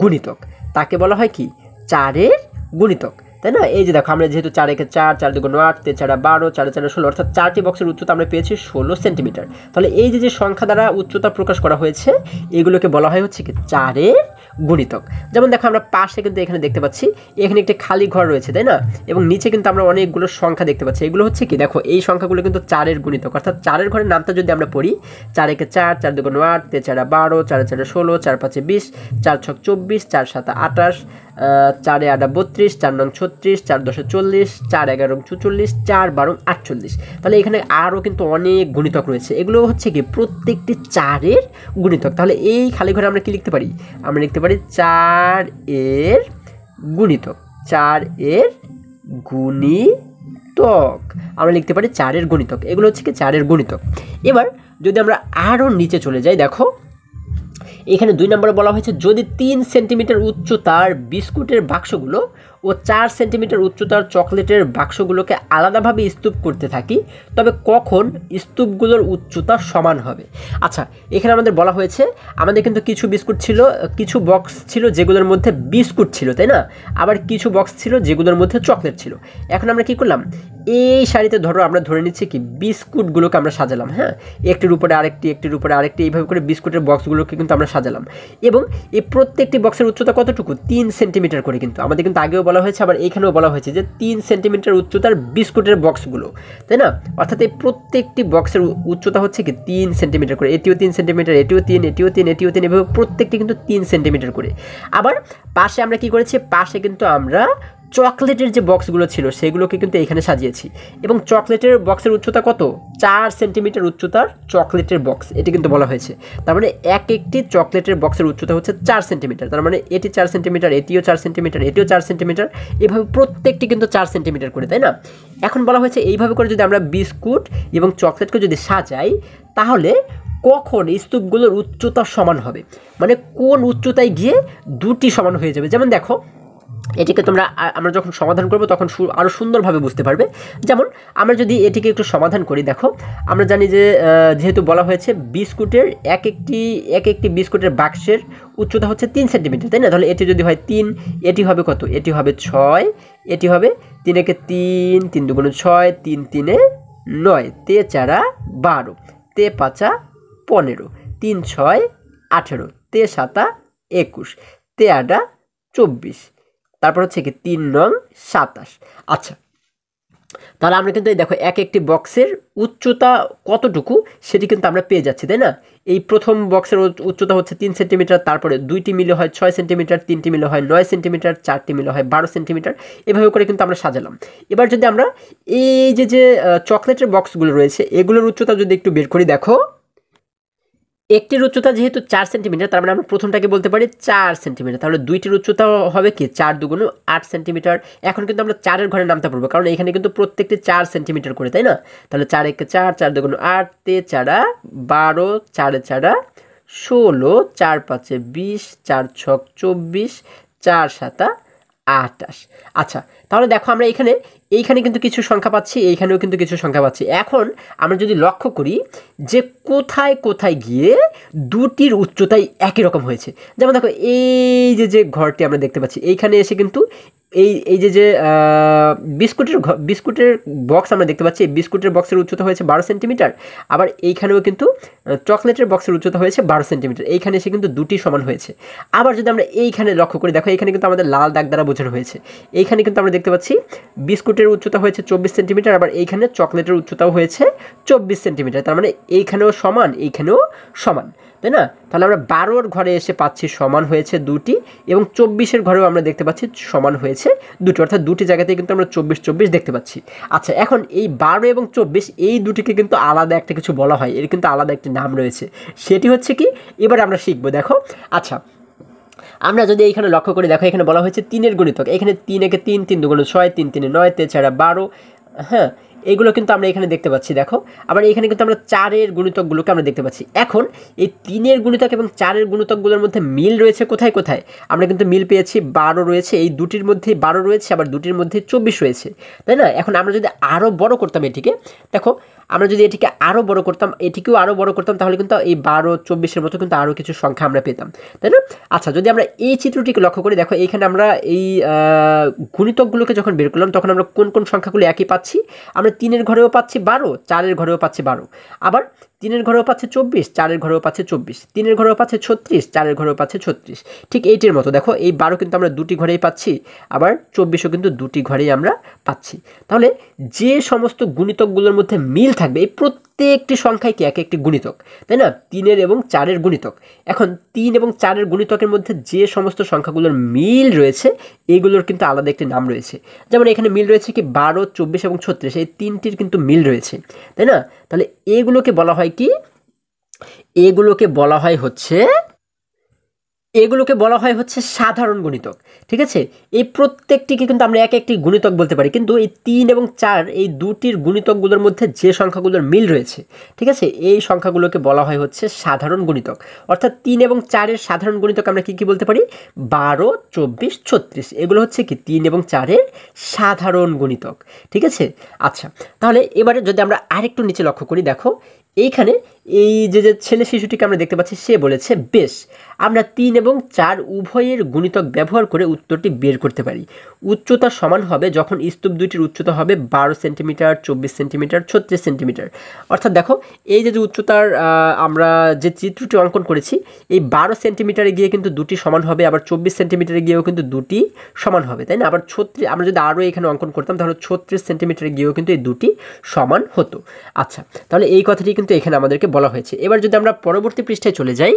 গুণিতক। তাকে বলা হয় কি? 4-এর গুণিতক, তাই না? এই যে দেখো আমরা যেহেতু 4 একে 4, 4 দুগুণ 8, 4 4 12, 4 4 16, অর্থাৎ 4টি বক্সের উচ্চতা আমরা পেয়েছি 16 সেন্টিমিটার। তাহলে এই যে সংখ্যা দ্বারা উচ্চতা প্রকাশ করা হয়েছে এগুলোকে বলা হয় হচ্ছে কি 4-এর গুণিতক। যেমন দেখো আমরা পাশে কিন্তু এখানে দেখতে পাচ্ছি এখানে একটি খালি ঘর রয়েছে, তাই না? এবং নিচে কিন্তু আমরা অনেকগুলো সংখ্যা দেখতে পাচ্ছি, এগুলো হচ্ছে কি দেখো এই সংখ্যাগুলো কিন্তু 4-এর গুণিতক। অর্থাৎ 4-এর ঘরের নামটা যদি আমরা পড়ি, 4 একে 4, 4 দুগুণ 8, 4 4 12, 4 4 16, 4 5 20, 4 6 24, 4 7 28, 4 8 32, 4 9 36, 4 10 40, 4 11 44, 4 12 48। তাহলে এখানে আরও কিন্তু অনেক গুণিতক রয়েছে, এগুলো হচ্ছে কি প্রত্যেকটি 4-এর গুণিতক। তাহলে এই খালি ঘরে আমরা কি লিখতে পারি? আমরা লিখতে পারি 4-এর গুণিতক, 4-এর গুণিতক। আমরা লিখতে পারি 4-এর গুণিতক, এগুলো হচ্ছে কি 4-এর গুণিতক। এবার যদি আমরা আরও নিচে চলে যাই, দেখো এখানে 2 নম্বরে বলা হয়েছে যদি 3 সেন্টিমিটার উচ্চতার বিস্কুটের বাক্সগুলো ও 4 সেন্টিমিটার উচ্চতার চকলেটের বাক্সগুলোকে আলাদাভাবে স্তূপ করতে থাকি তবে কখন স্তূপগুলোর উচ্চতা সমান হবে? আচ্ছা এখানে আমাদের বলা হয়েছে আমাদের কিন্তু কিছু বিস্কুট ছিল, কিছু বক্স ছিল যেগুলোর মধ্যে বিস্কুট ছিল, তাই না? আবার কিছু বক্স ছিল যেগুলোর মধ্যে চকলেট ছিল। এখন আমরা কি করলাম, এই সারিতে ধরো আমরা ধরে নিচ্ছি কি বিস্কুটগুলোকে আমরা সাজালাম, হ্যাঁ, একটির উপরে আরেকটি, একটির উপরে আরেকটি, এইভাবে করে বিস্কুটের বক্সগুলোকে কিন্তু আমরা সাজালাম। এবং এই প্রত্যেকটি বক্সের উচ্চতা কতটুকু? 3 সেন্টিমিটার করে। কিন্তু আমাদের কিন্তু আগেও বলা হয়েছে, আবার এইখানেও বলা হয়েছে যে 3 সেন্টিমিটার উচ্চতার বিস্কুটের বক্সগুলো, তাই না? অর্থাৎ এই প্রত্যেকটি বক্সের উচ্চতা হচ্ছে কি 3 সেন্টিমিটার করে। এটিও 3 সেন্টিমিটার, এটিও 3, এটিও 3, এটিও 3, এভাবে প্রত্যেকটি কিন্তু 3 সেন্টিমিটার করে। আবার পাশে আমরা কি করেছি, পাশে কিন্তু আমরা চকলেটের যে বক্সগুলো ছিল সেগুলোকে কিন্তু এখানে সাজিয়েছি। এবং চকলেটের বক্সের উচ্চতা কত? 4 সেন্টিমিটার উচ্চতার চকলেটের বক্স, এটি কিন্তু বলা হয়েছে। তার মানে এক একটি চকলেটের বক্সের উচ্চতা হচ্ছে 4 সেন্টিমিটার। তার মানে এটি 4 সেন্টিমিটার, এটিও 4 সেন্টিমিটার, এটিও 4 সেন্টিমিটার, এভাবে প্রত্যেকটি কিন্তু 4 সেন্টিমিটার করে, তাই না? এখন বলা হয়েছে এইভাবে করে যদি আমরা বিস্কুট এবং চকলেটকে যদি সাজাই তাহলে কখন স্তূপগুলোর উচ্চতা সমান হবে, মানে কোন উচ্চতায় গিয়ে দুটি সমান হয়ে যাবে। যেমন দেখো, এটিকে আমরা যখন সমাধান করব তখন আরও সুন্দরভাবে বুঝতে পারবে। যেমন আমরা যদি এটিকে একটু সমাধান করি, দেখো আমরা জানি যে যেহেতু বলা হয়েছে বিস্কুটের এক একটি বিস্কুটের বাক্সের উচ্চতা হচ্ছে 3 সেন্টিমিটার, তাই না? তাহলে এটি যদি হয় 3, এটি হবে কত? এটি হবে 6, এটি হবে 3 একে 3, 3 দুগুণে 6, 3 3 9, তে 4 12, তে 5 15, 3 6 18, তে 7 21, তে 8 24, তারপর হচ্ছে কি 3 9 27। আচ্ছা, তাহলে আমরা কিন্তু দেখো এক একটি বক্সের উচ্চতা কতটুকু সেটি কিন্তু আমরা পেয়ে যাচ্ছি, তাই না? এই প্রথম বক্সের উচ্চতা হচ্ছে 3 সেন্টিমিটার, তারপরে দুইটি মিলে হয় 6 সেন্টিমিটার, তিনটি মিলে হয় 9 সেন্টিমিটার, চারটি মিলে হয় 12 সেন্টিমিটার। এভাবে করে কিন্তু আমরা সাজালাম। এবার যদি আমরা এই যে চকলেটের বক্সগুলো রয়েছে এগুলোর উচ্চতা যদি একটু বের করি, দেখো একটির উচ্চতা যেহেতু 4 সেন্টিমিটার, তার মানে আমরা প্রথমটাকে বলতে পারি 4 সেন্টিমিটার। তাহলে দুইটির উচ্চতা হবে কি 4 দুগুণ 8 সেন্টিমিটার। এখন কিন্তু আমরা 4-এর ঘরে নামতে পারবো, কারণ এখানে কিন্তু প্রত্যেকটি 4 সেন্টিমিটার করে, তাই না? তাহলে 4 একে 4, 4 দুগুণ 8, তে 4 12, 4 4 16, 4 5 20, 4 6 24, 4 7 28। আচ্ছা, তাহলে দেখো আমরা এইখানে কিন্তু কিছু সংখ্যা পাচ্ছি, এইখানেও কিন্তু কিছু সংখ্যা পাচ্ছি। এখন আমরা যদি লক্ষ্য করি যে কোথায় কোথায় গিয়ে দুটির উচ্চতাই একই রকম হয়েছে। যেমন দেখো এই যে ঘরটি আমরা দেখতে পাচ্ছি, এইখানে এসে কিন্তু এই যে বিস্কুটের বক্স আমরা দেখতে পাচ্ছি, এই বিস্কুটের বক্সের উচ্চতা হয়েছে 12 সেন্টিমিটার। আবার এইখানেও কিন্তু চকলেটের বক্সের উচ্চতা হয়েছে 12 সেন্টিমিটার। এইখানে এসে কিন্তু দুটি সমান হয়েছে। আবার যদি আমরা এইখানে লক্ষ্য করি, দেখো এইখানে কিন্তু আমাদের লাল দাগ দ্বারা বোঝানো হয়েছে। এইখানে কিন্তু আমরা দেখতে পাচ্ছি বিস্কুটের উচ্চতা হয়েছে 24 সেন্টিমিটার, আবার এইখানে চকলেটের উচ্চতাও হয়েছে 24 সেন্টিমিটার। তার মানে এইখানেও সমান, এইখানেও সমান, তাই না? তাহলে আমরা 12-র ঘরে এসে পাচ্ছি সমান হয়েছে দুটি, এবং 24-এর ঘরেও আমরা দেখতে পাচ্ছি সমান হয়েছে দুটি, অর্থাৎ দুটি জায়গাতেই কিন্তু আমরা 24 24 দেখতে পাচ্ছি। আচ্ছা, এখন এই 12 এবং 24 এই দুটিকে কিন্তু আলাদা একটা কিছু বলা হয়, এর কিন্তু আলাদা একটি নাম রয়েছে। সেটি হচ্ছে কি, এবার আমরা শিখবো। দেখো, আচ্ছা আমরা যদি এইখানে লক্ষ্য করি, দেখো এখানে বলা হয়েছে 3-এর গুণিতক। এখানে 3 একে 3, 3 দুগুণ 6, 3 3 9, তে 4 12, হ্যাঁ এইগুলো কিন্তু আমরা এখানে দেখতে পাচ্ছি। দেখো আবার এখানে কিন্তু আমরা 4-এর গুণিতকগুলোকে আমরা দেখতে পাচ্ছি। এখন এই 3-এর গুণিতক এবং 4-এর গুণিতকগুলোর মধ্যে মিল রয়েছে কোথায় কোথায়? আমরা কিন্তু মিল পেয়েছি, 12 রয়েছে, এই দুটির মধ্যেই 12 রয়েছে, আবার দুটির মধ্যে 24 রয়েছে, তাই না? এখন আমরা যদি আরও বড় করতাম এটিকে, দেখো আমরা যদি এটিকে আরও বড় করতাম, এটিকেও আরও বড় করতাম, তাহলে কিন্তু এই 12 24-এর মতো কিন্তু আরও কিছু সংখ্যা আমরা পেতাম, তাই না? আচ্ছা, যদি আমরা এই চিত্রটিকে লক্ষ্য করি, দেখো এইখানে আমরা এই গুণিতকগুলোকে যখন বের করলাম তখন আমরা কোন কোন সংখ্যাগুলো একই পাচ্ছি? আমরা 3-এর ঘরেও পাচ্ছি 12, 4-এর ঘরেও পাচ্ছি 12, আবার 3-এর ঘরেও পাচ্ছে 24, 4-এর ঘরেও পাচ্ছে 24, 3-এর ঘরেও পাচ্ছে 36, 4-এর ঘরেও পাচ্ছে 36। ঠিক এইটির মতো দেখো এই 12 কিন্তু আমরা দুটি ঘরেই পাচ্ছি, আবার 24ও কিন্তু দুটি ঘরেই আমরা পাচ্ছি। তাহলে যে সমস্ত গুণিতকগুলোর মধ্যে মিল থাকবে, এই প্রত্যেকটি সংখ্যাই কি এক একটি গুণিতক, তাই না? 3-এর এবং 4-এর গুণিতক। এখন 3 এবং 4-এর গুণিতকের মধ্যে যে সমস্ত সংখ্যাগুলোর মিল রয়েছে এইগুলোর কিন্তু আলাদা একটি নাম রয়েছে। যেমন এখানে মিল রয়েছে কি 12, 24 এবং 36, এই তিনটির কিন্তু মিল রয়েছে, তাই না? তাহলে এগুলোকে বলা হয় কি? এগুলোকে বলা হয় হচ্ছে সাধারণ গুণিতক, ঠিক আছে? এই প্রত্যেকটিকে কিন্তু আমরা এক একটি গুণিতক বলতে পারি, কিন্তু এই 3 এবং 4 এই দুটির গুণিতকগুলোর মধ্যে যে সংখ্যাগুলোর মিল রয়েছে, ঠিক আছে, এই সংখ্যাগুলোকে বলা হয় হচ্ছে সাধারণ গুণিতক। অর্থাৎ 3 এবং 4-এর সাধারণ গুণিতক আমরা কি বলতে পারি? 12, 24, 36, এগুলো হচ্ছে কি 3 এবং 4-এর সাধারণ গুণিতক, ঠিক আছে? আচ্ছা, তাহলে এবারে যদি আমরা আরেকটু নিচে লক্ষ্য করি, দেখো এইখানে এই যে ছেলে শিশুটিকে আমরা দেখতে পাচ্ছি, সে বলেছে বেশ আমরা 3 এবং 4 উভয়ের গুণিতক ব্যবহার করে উত্তরটি বের করতে পারি। উচ্চতা সমান হবে যখন স্তূপ দুইটির উচ্চতা হবে 12 সেন্টিমিটার, 24 সেন্টিমিটার, 36 সেন্টিমিটার। অর্থাৎ দেখো এই যে উচ্চতার আমরা যে চিত্রটি অঙ্কন করেছি, এই 12 সেন্টিমিটারে গিয়ে কিন্তু দুটি সমান হবে, আবার 24 সেন্টিমিটারে গিয়েও কিন্তু দুটি সমান হবে, তাই না? আবার 36 আমরা যদি আরও এখানে অঙ্কন করতাম তাহলে 36 সেন্টিমিটারে গিয়েও কিন্তু এই দুটি সমান হতো। আচ্ছা, তাহলে এই কথাটি কিন্তু এখানে আমাদেরকে বলা হয়েছে। এবার যদি আমরা পরবর্তী পৃষ্ঠায় চলে যাই,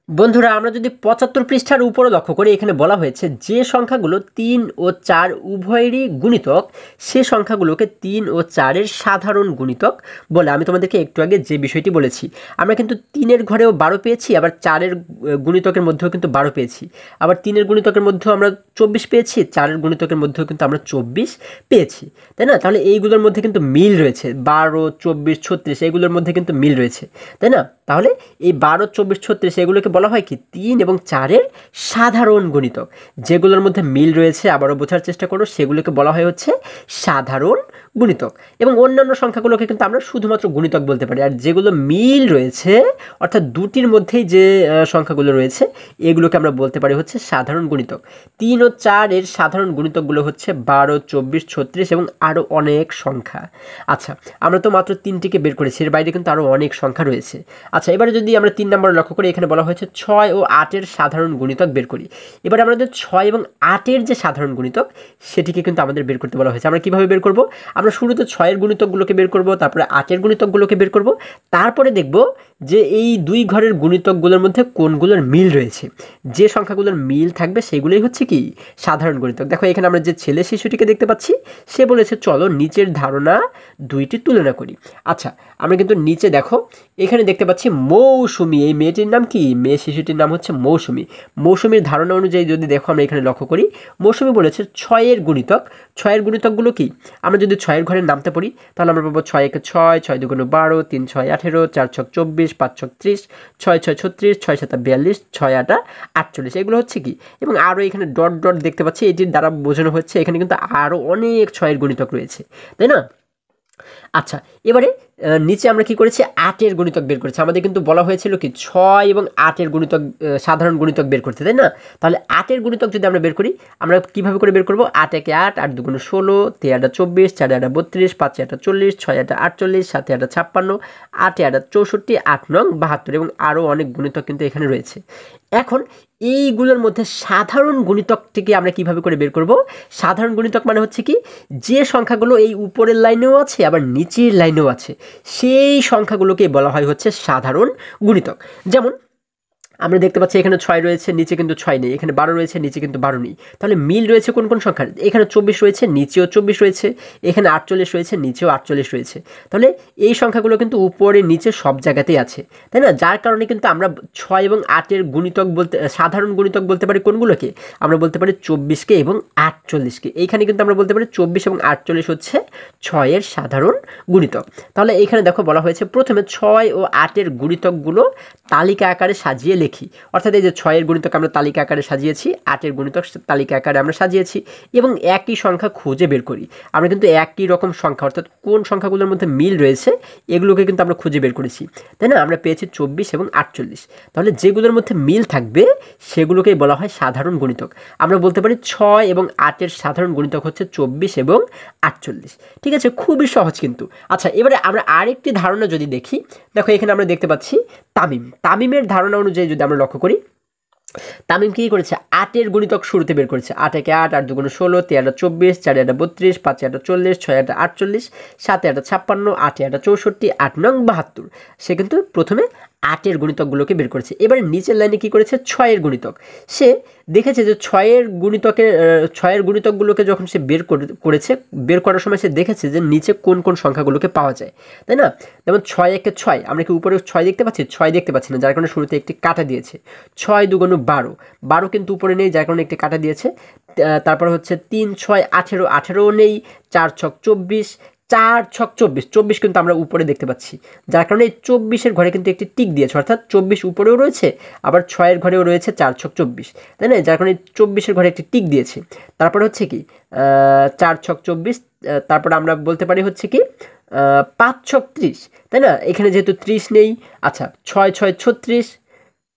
বন্ধুরা আমরা যদি ৭৫ পৃষ্ঠার উপরে লক্ষ্য করি, এখানে বলা হয়েছে যে সংখ্যাগুলো ৩ ও ৪ উভয়েরই গুণিতক সে সংখ্যাগুলোকে ৩ ও ৪-এর সাধারণ গুণিতক বলে। আমি তোমাদেরকে একটু আগে যে বিষয়টি বলেছি, আমরা কিন্তু ৩-এর ঘরেও ১২ পেয়েছি, আবার ৪-এর গুণিতকের মধ্যেও কিন্তু ১২ পেয়েছি, আবার ৩-এর গুণিতকের মধ্যেও আমরা ২৪ পেয়েছি, ৪-এর গুণিতকের মধ্যেও কিন্তু আমরা ২৪ পেয়েছি, তাই না? তাহলে এইগুলোর মধ্যে কিন্তু মিল রয়েছে, ১২, ২৪, ৩৬ এইগুলোর মধ্যে কিন্তু মিল রয়েছে, তাই না? তাহলে এই ১২, ২৪, ৩৬ এগুলোকে বলা হয় কি ৩ এবং ৪-এর সাধারণ গুণিতক। যেগুলোর মধ্যে মিল রয়েছে, আবারও বোঝার চেষ্টা করো, সেগুলোকে বলা হয় হচ্ছে সাধারণ গুণিতক। এবং অন্যান্য সংখ্যাগুলোকে কিন্তু আমরা শুধুমাত্র গুণিতক বলতে পারি। আর যেগুলো মিল রয়েছে, অর্থাৎ দুটির মধ্যেই যে সংখ্যাগুলো রয়েছে, এগুলোকে আমরা বলতে পারি হচ্ছে সাধারণ গুণিতক। ৩ ও ৪-এর সাধারণ গুণিতকগুলো হচ্ছে ১২, ২৪, ৩৬ এবং আরও অনেক সংখ্যা। আচ্ছা, আমরা তো মাত্র ৩টিকে বের করেছি, এর বাইরে কিন্তু আরও অনেক সংখ্যা রয়েছে। আচ্ছা, এবারে যদি আমরা ৩ নম্বরে লক্ষ্য করি, এখানে বলা হয়েছে ৬ ও ৮-এর সাধারণ গুণিতক বের করি। এবার আমাদের ৬ এবং ৮-এর যে সাধারণ গুণিতক, সেটিকে কিন্তু আমাদের বের করতে বলা হয়েছে। আমরা কীভাবে বের করব? আমরা শুরুতে ৬-এর গুণিতকগুলোকে বের করব, তারপরে ৮-এর গুণিতকগুলোকে বের করব, তারপরে দেখব যে এই দুই ঘরের গুণিতকগুলোর মধ্যে কোনগুলোর মিল রয়েছে। যে সংখ্যাগুলোর মিল থাকবে সেগুলোই হচ্ছে কি সাধারণ গুণিতক। দেখো এখানে আমরা যে ছেলে শিশুটিকে দেখতে পাচ্ছি, সে বলেছে চলো নিচের ধারণা দুইটি তুলনা করি। আচ্ছা, আমরা কিন্তু নিচে দেখো এখানে দেখতে পাচ্ছি মৌসুমী, এই মেয়েটির নাম কি? মেয়ে শিশুটির নাম হচ্ছে মৌসুমী। মৌসুমীর ধারণা অনুযায়ী যদি দেখো আমরা এখানে লক্ষ্য করি, মৌসুমী বলেছে ৬-এর গুণিতক। ৬-এর গুণিতকগুলো কি? আমরা যদি ৬-এর ঘরের নামতে পড়ি, তাহলে আমরা পাবো ৬ একে ৬, ৬ দুগুণে ১২, ৩ ৬ ১৮, ৪ ছক ২৪, ৫ ছক ৩০, ৬ ৬ ৩৬, ৬ ৭ ৪২, ৬ ৮ ৪৮। এগুলো হচ্ছে কি? এবং আরও এখানে ডট ডট দেখতে পাচ্ছি, এটির দ্বারা বোঝানো হচ্ছে এখানে কিন্তু আরও অনেক ৬-এর গুণিতক রয়েছে, তাই না? আচ্ছা, এবারে নিচে আমরা কি করেছি? ৮-এর গুণিতক বের করেছি। আমাদের কিন্তু বলা হয়েছিল কি ৬ এবং ৮-এর গুণিতক সাধারণ গুণিতক বের করতে, তাই না? তাহলে ৮-এর গুণিতক যদি আমরা বের করি, আমরা কীভাবে করে বের করব? ৮ একে ৮, ৮ দুগুণে ১৬, ৩ ৮ ২৪, ৪ ৮ ৩২, ৫ ৮ ৪০, ৬ ৮ ৪৮, ৭ ৮ ৫৬, ৮ ৮ ৬৪, ৮ নং ৭২ এবং আরও অনেক গুণিতক কিন্তু এখানে রয়েছে। এখন এইগুলোর মধ্যে সাধারণ গুণিতকটিকে আমরা কিভাবে করে বের করব? সাধারণ গুণিতক মানে হচ্ছে কি, যে সংখ্যাগুলো এই উপরের লাইনেও আছে আবার নিচের লাইনেও আছে, সেই সংখ্যাগুলোকে বলা হয় হচ্ছে সাধারণ গুণিতক। যেমন আমরা দেখতে পাচ্ছি এখানে ৬ রয়েছে, নিচে কিন্তু ৬ নেই, এখানে ১২ রয়েছে, নিচে কিন্তু ১২ নেই। তাহলে মিল রয়েছে কোন কোন সংখ্যার? এখানে ২৪ রয়েছে, নিচেও ২৪ রয়েছে, এখানে ৪৮ রয়েছে, নিচেও ৪৮ রয়েছে। তাহলে এই সংখ্যাগুলো কিন্তু উপরে নিচে সব জায়গাতেই আছে, তাই না? যার কারণে কিন্তু আমরা ৬ এবং ৮-এর গুণিতক বলতে, সাধারণ গুণিতক বলতে পারি কোনগুলোকে? আমরা বলতে পারি ২৪কে এবং ৪৮কে। এইখানে কিন্তু আমরা বলতে পারি ২৪ এবং ৪৮ হচ্ছে ৬-এর সাধারণ গুণিতক। তাহলে এইখানে দেখো বলা হয়েছে প্রথমে ৬ ও ৮-এর গুণিতকগুলো তালিকা আকারে সাজিয়ে লিখি। অর্থাৎ এই যে ৬-এর গুণিতক আমরা তালিকা আকারে সাজিয়েছি, ৮-এর গুণিতক তালিকা আকারে আমরা সাজিয়েছি, এবং একই সংখ্যা খুঁজে বের করি। আমরা কিন্তু একই রকম সংখ্যা, অর্থাৎ কোন সংখ্যাগুলোর মধ্যে মিল রয়েছে এগুলোকে কিন্তু আমরা খুঁজে বের করেছি, তাই না? আমরা পেয়েছি ২৪ এবং ৪৮। তাহলে যেগুলোর মধ্যে মিল থাকবে সেগুলোকেই বলা হয় সাধারণ গুণিতক। আমরা বলতে পারি ৬ এবং ৮-এর সাধারণ গুণিতক হচ্ছে ২৪ এবং ৪৮। ঠিক আছে, খুবই সহজ কিন্তু। আচ্ছা, এবারে আমরা আরেকটি ধারণা যদি দেখি, দেখো এখানে আমরা দেখতে পাচ্ছি তামিমের ধারণা অনুযায়ী যদি আমরা লক্ষ্য করি, তামিম কী করেছে? ৮-এর গুণিতক শুরুতে বের করেছে। ৮ একে ৮, ৮ দুগুণে ১৬, ৩ ৮ ২৪, ৪ ৮ ৩২, ৫ ৮ ৪০, ৬ ৮ ৪৮, ৭ ৮ ৫৬, ৮ ৮ ৬৪, ৮ নং ৭২। সে কিন্তু প্রথমে ৮-এর গুণিতকগুলোকে বের করেছে। এবারে নিচের লাইনে কী করেছে? ৬-এর গুণিতক। সে দেখেছে যে ৬-এর গুণিতকগুলোকে যখন সে করেছে, বের করার সময় সে দেখেছে যে নিচে কোন কোন সংখ্যাগুলোকে পাওয়া যায়, তাই না? যেমন ৬ একে ৬, আমরা কি উপরে ৬ দেখতে পাচ্ছি? ৬ দেখতে পাচ্ছি না, যার কারণে শুরুতে একটি কাটা দিয়েছে। ৬ দুগুণে ১২, ১২ কিন্তু উপরে নেই, যার কারণে একটি কাটা দিয়েছে। তারপর হচ্ছে ৩ ৬ ১৮, ১৮ও নেই, ৪ ছক ২৪, ৪ ছক ২৪, ২৪ কিন্তু আমরা উপরে দেখতে পাচ্ছি, যার কারণে এই ২৪-এর ঘরে কিন্তু একটি টিক দিয়েছে, অর্থাৎ ২৪ উপরেও রয়েছে, আবার ৬-এর ঘরেও রয়েছে ৪ ছক ২৪, তাই না? যার কারণে ২৪-এর ঘরে একটি টিক দিয়েছে। তারপর হচ্ছে কি ৪ ছক ২৪, তারপর আমরা বলতে পারি হচ্ছে কি ৫ ছক ৩০, তাই না? এখানে যেহেতু ৩০ নেই, আচ্ছা ৬ ৬ ৩৬,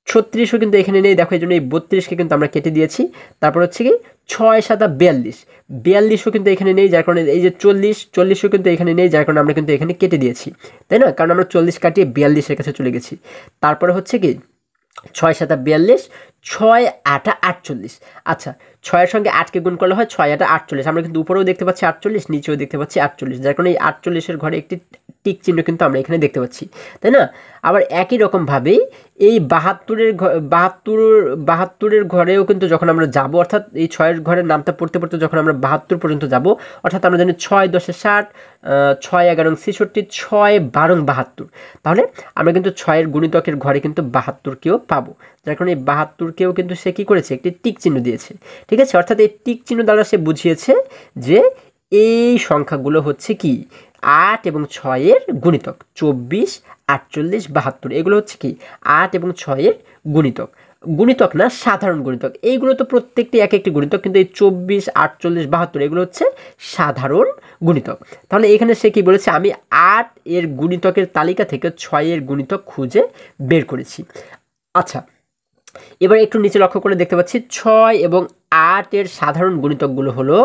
৩৬ও কিন্তু এখানে নেই, দেখো এই জন্য এই ৩২কে কিন্তু আমরা কেটে দিয়েছি। তারপর হচ্ছে কি ৬ ৭ ৪২, ৪২ও কিন্তু এখানে নেই, যার কারণে এই যে ৪০ও কিন্তু এখানে নেই, যার কারণে আমরা কিন্তু এখানে কেটে দিয়েছি, তাই না? কারণ আমরা ৪০ কাটিয়ে ৪২-এর কাছে চলে গেছি। তারপরে হচ্ছে কি ৬ ৭ ৪২, ৬ ৮ ৪৮। আচ্ছা, ছয়ের সঙ্গে 8কে গুণ করলে হয় 6 8 48। আমরা কিন্তু উপরেও দেখতে পাচ্ছি 48, নিচেও দেখতে পাচ্ছি 48, যার কারণে এই 48-এর ঘরে একটি টিক চিহ্ন কিন্তু আমরা এখানে দেখতে পাচ্ছি, তাই না? আবার একই রকমভাবেই এই 72-এর ঘরেও কিন্তু যখন আমরা যাব, অর্থাৎ এই 6-এর ঘরের নামটা পড়তে পড়তে যখন আমরা 72 পর্যন্ত যাব, অর্থাৎ আমরা জানি 6 10 60, 6 11 66, 6 12 72, তাহলে আমরা কিন্তু 6-এর গুণিতকের ঘরে কিন্তু 72কেও পাবো, যার কারণে এই 72কেও কিন্তু সে কী করেছে, একটি টিক চিহ্ন দিয়েছে, ঠিক আছে? অর্থাৎ এই টিক চিহ্ন দ্বারা সে বুঝিয়েছে যে এই সংখ্যাগুলো হচ্ছে কি 8 এবং 6-এর গুণিতক, 24 48 72, এগুলো হচ্ছে কি 8 এবং 6-এর গুণিতক, গুণিতক না সাধারণ গুণিতক। এইগুলো তো প্রত্যেকটি এক একটি গুণিতক, কিন্তু এই 24 48 72 এগুলো হচ্ছে সাধারণ গুণিতক। তাহলে এখানে সে কি বলেছে, আমি 8 এর গুণিতকের তালিকা থেকে 6-এর গুণিতক খুঁজে বের করেছি। আচ্ছা, এবার একটু নিচে লক্ষ্য করে দেখতে পাচ্ছি 6 এবং 8 এর সাধারণ গুণিতকগুলো হলো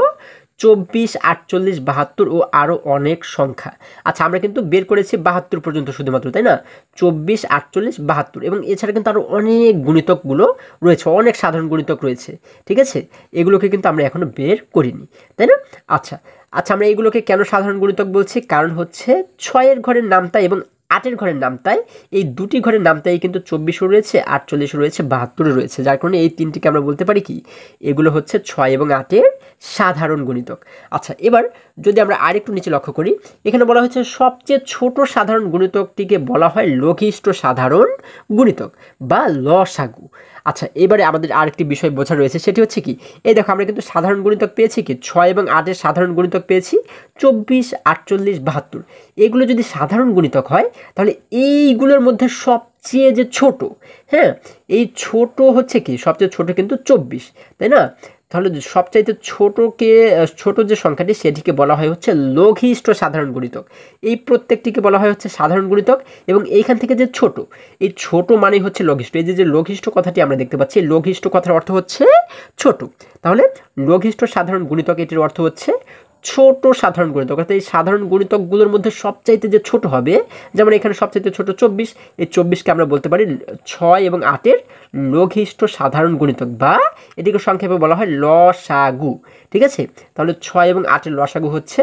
24 48 72 ও আরও অনেক সংখ্যা। আচ্ছা, আমরা কিন্তু বের করেছি 72 পর্যন্ত শুধুমাত্র, তাই না? 24 48 72, এবং এছাড়া কিন্তু আরও অনেক গুণিতকগুলো রয়েছে, অনেক সাধারণ গুণিতক রয়েছে, ঠিক আছে? এগুলোকে কিন্তু আমরা এখনো বের করিনি, তাই না? আচ্ছা, আমরা এগুলোকে কেন সাধারণ গুণিতক বলছি, কারণ হচ্ছে 6-এর ঘরের নামতা এবং 8-এর ঘরের নামতায়, এই দুটি ঘরের নামতায় কিন্তু 24ও রয়েছে, 48ও রয়েছে, 72ও রয়েছে, যার কারণে এই তিনটিকে আমরা বলতে পারি কি, এগুলো হচ্ছে 6 এবং 8-এর সাধারণ গুণিতক। আচ্ছা, এবার যদি আমরা আরেকটু নিচে লক্ষ্য করি, এখানে বলা হয়েছে সবচেয়ে ছোট সাধারণ গুণিতকটিকে বলা হয় লঘিষ্ঠ সাধারণ গুণিতক বা লসাগু। আচ্ছা, এবারে আমাদের আরেকটি বিষয় বোঝা রয়েছে, সেটি হচ্ছে কি, এই দেখো আমরা কিন্তু সাধারণ গুণিতক পেয়েছি কি, 6 এবং 8-এর সাধারণ গুণিতক পেয়েছি 24 48 72। এগুলো যদি সাধারণ গুণিতক হয়, তাহলে এইগুলোর মধ্যে সবচেয়ে যে ছোট, হ্যাঁ, এই ছোট হচ্ছে কি, সবচেয়ে ছোট কিন্তু 24, তাই না? তাহলে সবচাইতে ছোট যে সংখ্যাটি, সেটিকে বলা হয় হচ্ছে লঘিষ্ঠ সাধারণ গুণিতক। এই প্রত্যেকটিকে বলা হয় হচ্ছে সাধারণ গুণিতক, এবং এইখান থেকে যে ছোট, এই ছোট মানেই হচ্ছে লঘিষ্ঠ। এই যে লঘিষ্ঠ কথাটি আমরা দেখতে পাচ্ছি, লঘিষ্ঠ কথার অর্থ হচ্ছে ছোট। তাহলে লঘিষ্ঠ সাধারণ গুণিতক, এটির অর্থ হচ্ছে ছোট সাধারণ গুণিতক, অর্থাৎ এই সাধারণ গুণিতকগুলোর মধ্যে সবচাইতে যে ছোট হবে, যেমন এখানে সবচাইতে ছোট 24, এই 24কে আমরা বলতে পারি 6 এবং 8-এর লঘিষ্ঠ সাধারণ গুণিতক, বা এটিকে সংক্ষেপে বলা হয় লসাগু, ঠিক আছে? তাহলে 6 এবং 8-এর লসাগু হচ্ছে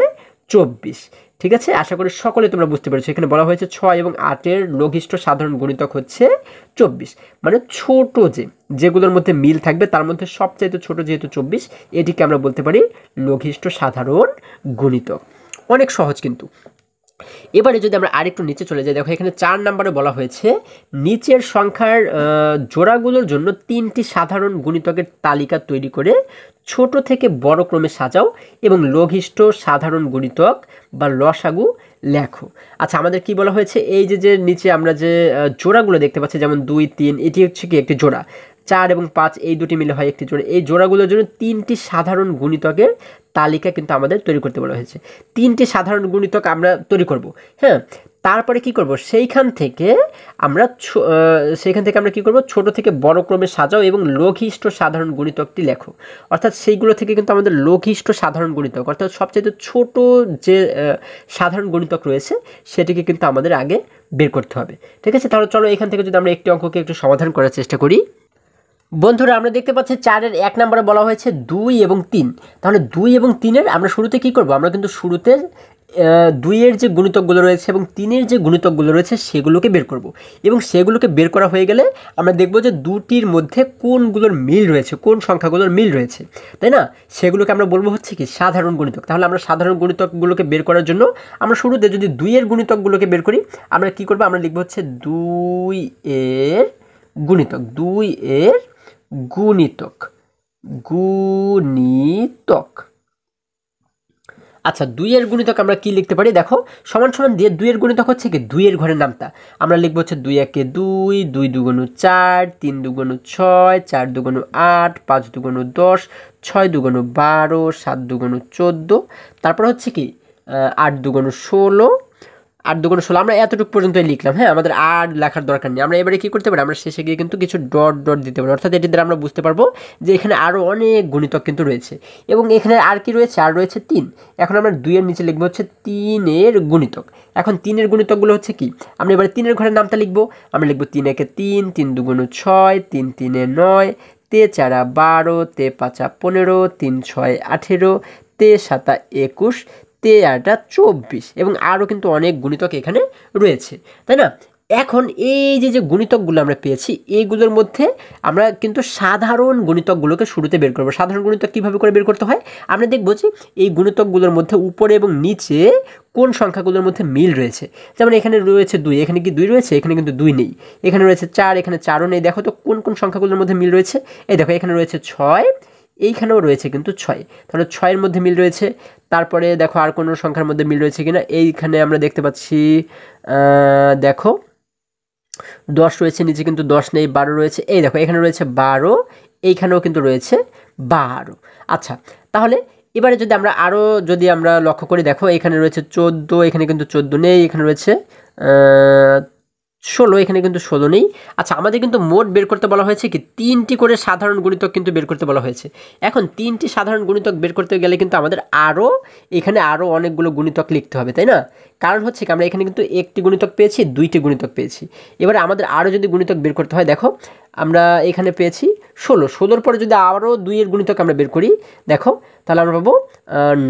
24, ঠিক আছে? আশা করি সকলে তোমরা বুঝতে পেরেছো। এখানে বলা হয়েছে 6 এবং 8-এর লঘিষ্ঠ সাধারণ গুণিতক হচ্ছে 24, মানে ছোট যেগুলোর মধ্যে মিল থাকবে তার মধ্যে সবচাইতে ছোট যেহেতু 24, এটিকে আমরা বলতে পারি লঘিষ্ঠ সাধারণ গুণিতক। অনেক সহজ কিন্তু। এবারে যদি আমরা আরেকটু নিচে চলে যাই, দেখো এখানে 4 নম্বরে বলা হয়েছে নিচের সংখ্যার জোড়াগুলোর জন্য 3টি সাধারণ গুণিতকের তালিকা তৈরি করে ছোট থেকে বড় ক্রমে সাজাও এবং লঘিষ্ঠ সাধারণ গুণিতক বা লসাগু লেখো। আচ্ছা, আমাদের কি বলা হয়েছে, এই যে নিচে আমরা যে জোড়াগুলো দেখতে পাচ্ছি, যেমন 2 3, এটি হচ্ছে কি একটি জোড়া, 4 এবং 5 এই দুটি মিলে হয় একটি জোড়া। এই জোড়াগুলোর জন্য 3টি সাধারণ গুণিতকের তালিকা কিন্তু আমাদের তৈরি করতে বলা হয়েছে। 3টি সাধারণ গুণিতক আমরা তৈরি করব, হ্যাঁ। তারপরে কি করব, সেইখান থেকে আমরা কি করব, ছোট থেকে বড় ক্রমে সাজাও এবং লঘিষ্ঠ সাধারণ গুণিতকটি লেখো। অর্থাৎ সেইগুলো থেকে কিন্তু আমাদের লঘিষ্ঠ সাধারণ গুণিতক, অর্থাৎ সবচেয়ে ছোট যে সাধারণ গুণিতক রয়েছে, সেটিকে কিন্তু আমাদের আগে বের করতে হবে, ঠিক আছে? তাহলে চলো এখান থেকে যদি আমরা একটি অঙ্ককে একটু সমাধান করার চেষ্টা করি। বন্ধুরা, আমরা দেখতে পাচ্ছি 4-এর 1 নম্বরে বলা হয়েছে 2 এবং 3। তাহলে 2 এবং 3-এর আমরা শুরুতে কি করব, আমরা কিন্তু শুরুতে 2-এর যে গুণিতকগুলো রয়েছে এবং 3-এর যে গুণিতকগুলো রয়েছে সেগুলোকে বের করব, এবং সেগুলোকে বের করা হয়ে গেলে আমরা দেখব যে দুটির মধ্যে কোনগুলোর মিল রয়েছে, কোন সংখ্যাগুলোর মিল রয়েছে, তাই না? সেগুলোকে আমরা বলবো হচ্ছে কি সাধারণ গুণিতক। তাহলে আমরা সাধারণ গুণিতকগুলোকে বের করার জন্য আমরা শুরুতে যদি 2-এর গুণিতকগুলোকে বের করি, আমরা কি করব, আমরা লিখব হচ্ছে 2-এর গুণিতক, 2-এর গুণিতক। আচ্ছা, 2-এর গুণিতক আমরা কি লিখতে পারি, দেখো সমান সমান দিয়ে 2-এর গুণিতক হচ্ছে কি 2-এর ঘরের নামতা, আমরা লিখবো হচ্ছে 2 1 2, 2 2 4, 3 2 6, 4 2 8, 5 2 10, 6 2 12, 7 2 14, তারপর হচ্ছে কি 8 2 16, 8 2 16, আমরা এতটুকু পর্যন্তই লিখলাম, হ্যাঁ। আমাদের আর লেখার দরকার নেই। আমরা এবারে কি করতে পারি, আমরা শেষে গিয়ে কিন্তু কিছু ডট ডট দিতে পারি, অর্থাৎ এটি দ্বারা আমরা বুঝতে পারবো যে এখানে আরও অনেক গুণিতক কিন্তু রয়েছে, এবং এখানে আর কি রয়েছে, আর রয়েছে 3। এখন আমরা 2-এর নিচে লিখবো হচ্ছে 3-এর গুণিতক। এখন 3-এর গুণিতকগুলো হচ্ছে কি, আমরা এবারে 3-এর ঘরের নামটা লিখবো, আমরা লিখবো 3 1 3, 3 2 6, 3 3 9, তে চারা 12, তে পাঁচা 15, 3 6 18, তে সাতা 21, তে আটা 24 এবং আরও কিন্তু অনেক গুণিতক এখানে রয়েছে, তাই না? এখন এই যে গুণিতকগুলো আমরা পেয়েছি এইগুলোর মধ্যে আমরা কিন্তু সাধারণ গুণিতকগুলোকে শুরুতে বের করব। সাধারণ গুণিতক কীভাবে করে বের করতে হয় আমরা দেখব যে এই গুণিতকগুলোর মধ্যে উপরে এবং নিচে কোন সংখ্যাগুলোর মধ্যে মিল রয়েছে। যেমন এখানে রয়েছে 2, এখানে কি 2 রয়েছে? এখানে কিন্তু 2 নেই। এখানে রয়েছে 4, এখানে 4ও নেই। দেখো তো কোন কোন সংখ্যাগুলোর মধ্যে মিল রয়েছে। এই দেখো এখানে রয়েছে 6, এইখানেও রয়েছে কিন্তু 6, তাহলে 6-এর মধ্যে মিল রয়েছে। তারপরে দেখো আর কোনো সংখ্যার মধ্যে মিল রয়েছে কিনা। এইখানে আমরা দেখতে পাচ্ছি দেখো 10 রয়েছে, নিচে কিন্তু 10 নেই। 12 রয়েছে, এই দেখো এখানে রয়েছে 12, এইখানেও কিন্তু রয়েছে 12। আচ্ছা, তাহলে এবারে যদি আমরা লক্ষ্য করি, দেখো এখানে রয়েছে 14, এখানে কিন্তু 14 নেই। এখানে রয়েছে 16, এখানে কিন্তু 16 নেই। আচ্ছা, আমাদের কিন্তু মোট বের করতে বলা হয়েছে কি 3টি করে সাধারণ গুণিতক কিন্তু বের করতে বলা হয়েছে। এখন 3টি সাধারণ গুণিতক বের করতে গেলে কিন্তু আমাদের এখানে আরও অনেকগুলো গুণিতক লিখতে হবে, তাই না? কারণ হচ্ছে কি আমরা এখানে কিন্তু একটি গুণিতক পেয়েছি, 2টি গুণিতক পেয়েছি। এবারে আমাদের আরও যদি গুণিতক বের করতে হয়, দেখো আমরা এখানে পেয়েছি 16, 16-র পরে যদি আরও 2-এর গুণিতক আমরা বের করি, দেখো তাহলে আমরা পাবো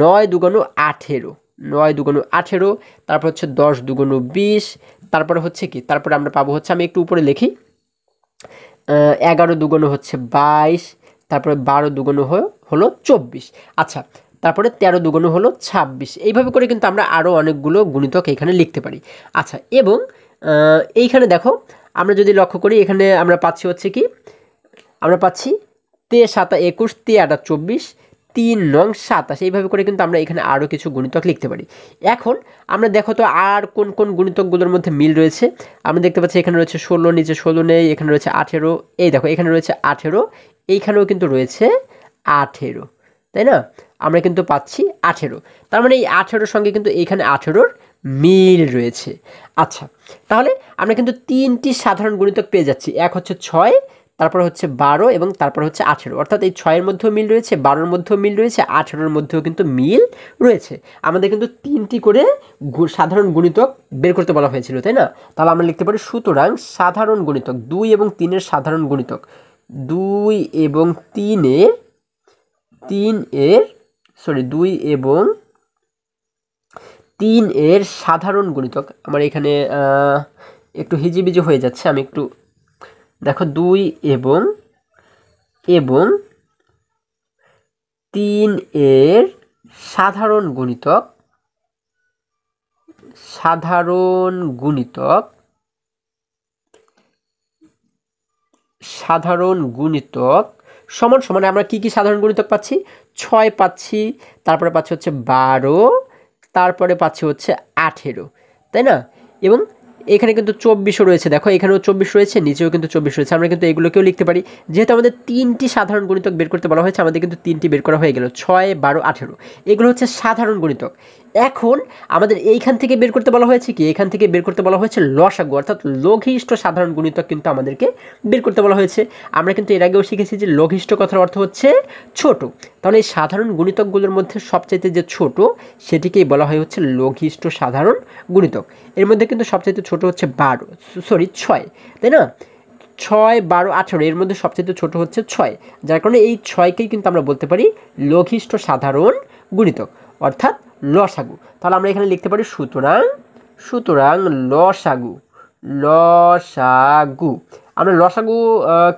9 দুগুণ 18, 9 দুগুণ 18, তারপর হচ্ছে 10 দুগুণ 20, তারপরে হচ্ছে কি তারপরে আমরা পাবো হচ্ছে, আমি একটু উপরে লিখি, 11 দুগুণ হচ্ছে 22, তারপরে 12 দুগুণ হলো 24। আচ্ছা, তারপরে 13 দুগুণ হলো 26। এইভাবে করে কিন্তু আমরা আরও অনেকগুলো গুণিতক এখানে লিখতে পারি। আচ্ছা, এবং এইখানে দেখো আমরা যদি লক্ষ্য করি, এখানে আমরা পাচ্ছি হচ্ছে কি আমরা পাচ্ছি তে সাতা 21, তে আটা 24, 3 নং 27। এইভাবে করে কিন্তু আমরা এখানে আরও কিছু গুণিতক লিখতে পারি। এখন আমরা দেখো তো আর কোন কোন গুণিতকগুলোর মধ্যে মিল রয়েছে। আমরা দেখতে পাচ্ছি এখানে রয়েছে 16, নিচে 16 নেই। এখানে রয়েছে 18, এই দেখো এখানে রয়েছে 18, এইখানেও কিন্তু রয়েছে 18, তাই না? আমরা কিন্তু পাচ্ছি 18, তার মানে এই 18-র সঙ্গে কিন্তু এইখানে 18-র মিল রয়েছে। আচ্ছা, তাহলে আমরা কিন্তু 3টি সাধারণ গুণিতক পেয়ে যাচ্ছি। এক হচ্ছে 6, তারপর হচ্ছে 12 এবং তারপর হচ্ছে 18, অর্থাৎ এই 6-এর মধ্যেও মিল রয়েছে, 12-র মধ্যেও মিল রয়েছে, 18-র মধ্যেও কিন্তু মিল রয়েছে। আমাদের কিন্তু 3টি করে সাধারণ গুণিতক বের করতে বলা হয়েছিল, তাই না? তাহলে আমরা লিখতে পারি সুতরাং সাধারণ গুণিতক 2 এবং 3-এর সাধারণ গুণিতক 2 এবং 3-এর সাধারণ গুণিতক, আমার এখানে একটু হিজিবিজি হয়ে যাচ্ছে, আমি একটু দেখো 2 এবং 3-এর সাধারণ গুণিতক সমান সমান আমরা কি কি সাধারণ গুণিতক পাচ্ছি? 6 পাচ্ছি, তারপরে পাচ্ছি হচ্ছে 12, তারপরে পাচ্ছি হচ্ছে 18, তাই না? এবং এখানে কিন্তু 24ও রয়েছে, দেখো এখানেও 24 রয়েছে, নিচেও কিন্তু 24 রয়েছে। আমরা কিন্তু এগুলোকেও লিখতে পারি। যেহেতু আমাদের 3টি সাধারণ গুণিতক বের করতে বলা হয়েছে, আমাদের কিন্তু 3টি বের করা হয়ে গেল, 6, 12, 18। এগুলো হচ্ছে সাধারণ গুণিতক। এখন আমাদের এইখান থেকে বের করতে বলা হয়েছে কি, এখান থেকে বের করতে বলা হয়েছে লসাগু, অর্থাৎ লঘিষ্ঠ সাধারণ গুণিতক কিন্তু আমাদেরকে বের করতে বলা হয়েছে। আমরা কিন্তু এর আগেও শিখেছি যে লঘিষ্ঠ কথার অর্থ হচ্ছে ছোট। তাহলে এই সাধারণ গুণিতকগুলোর মধ্যে সবচাইতে যে ছোট সেটিকেই বলা হয় হচ্ছে লঘিষ্ঠ সাধারণ গুণিতক। এর মধ্যে কিন্তু সবচাইতে ছোট হচ্ছে 6, তাই না? 6, 12, 18, এর মধ্যে সবচেয়ে ছোট হচ্ছে 6, যার কারণে এই 6কেই কিন্তু আমরা বলতে পারি লঘিষ্ঠ সাধারণ গুণিতক, অর্থাৎ লসাগু। তাহলে আমরা এখানে লিখতে পারি সুতরাং লসাগু আমরা লসাগু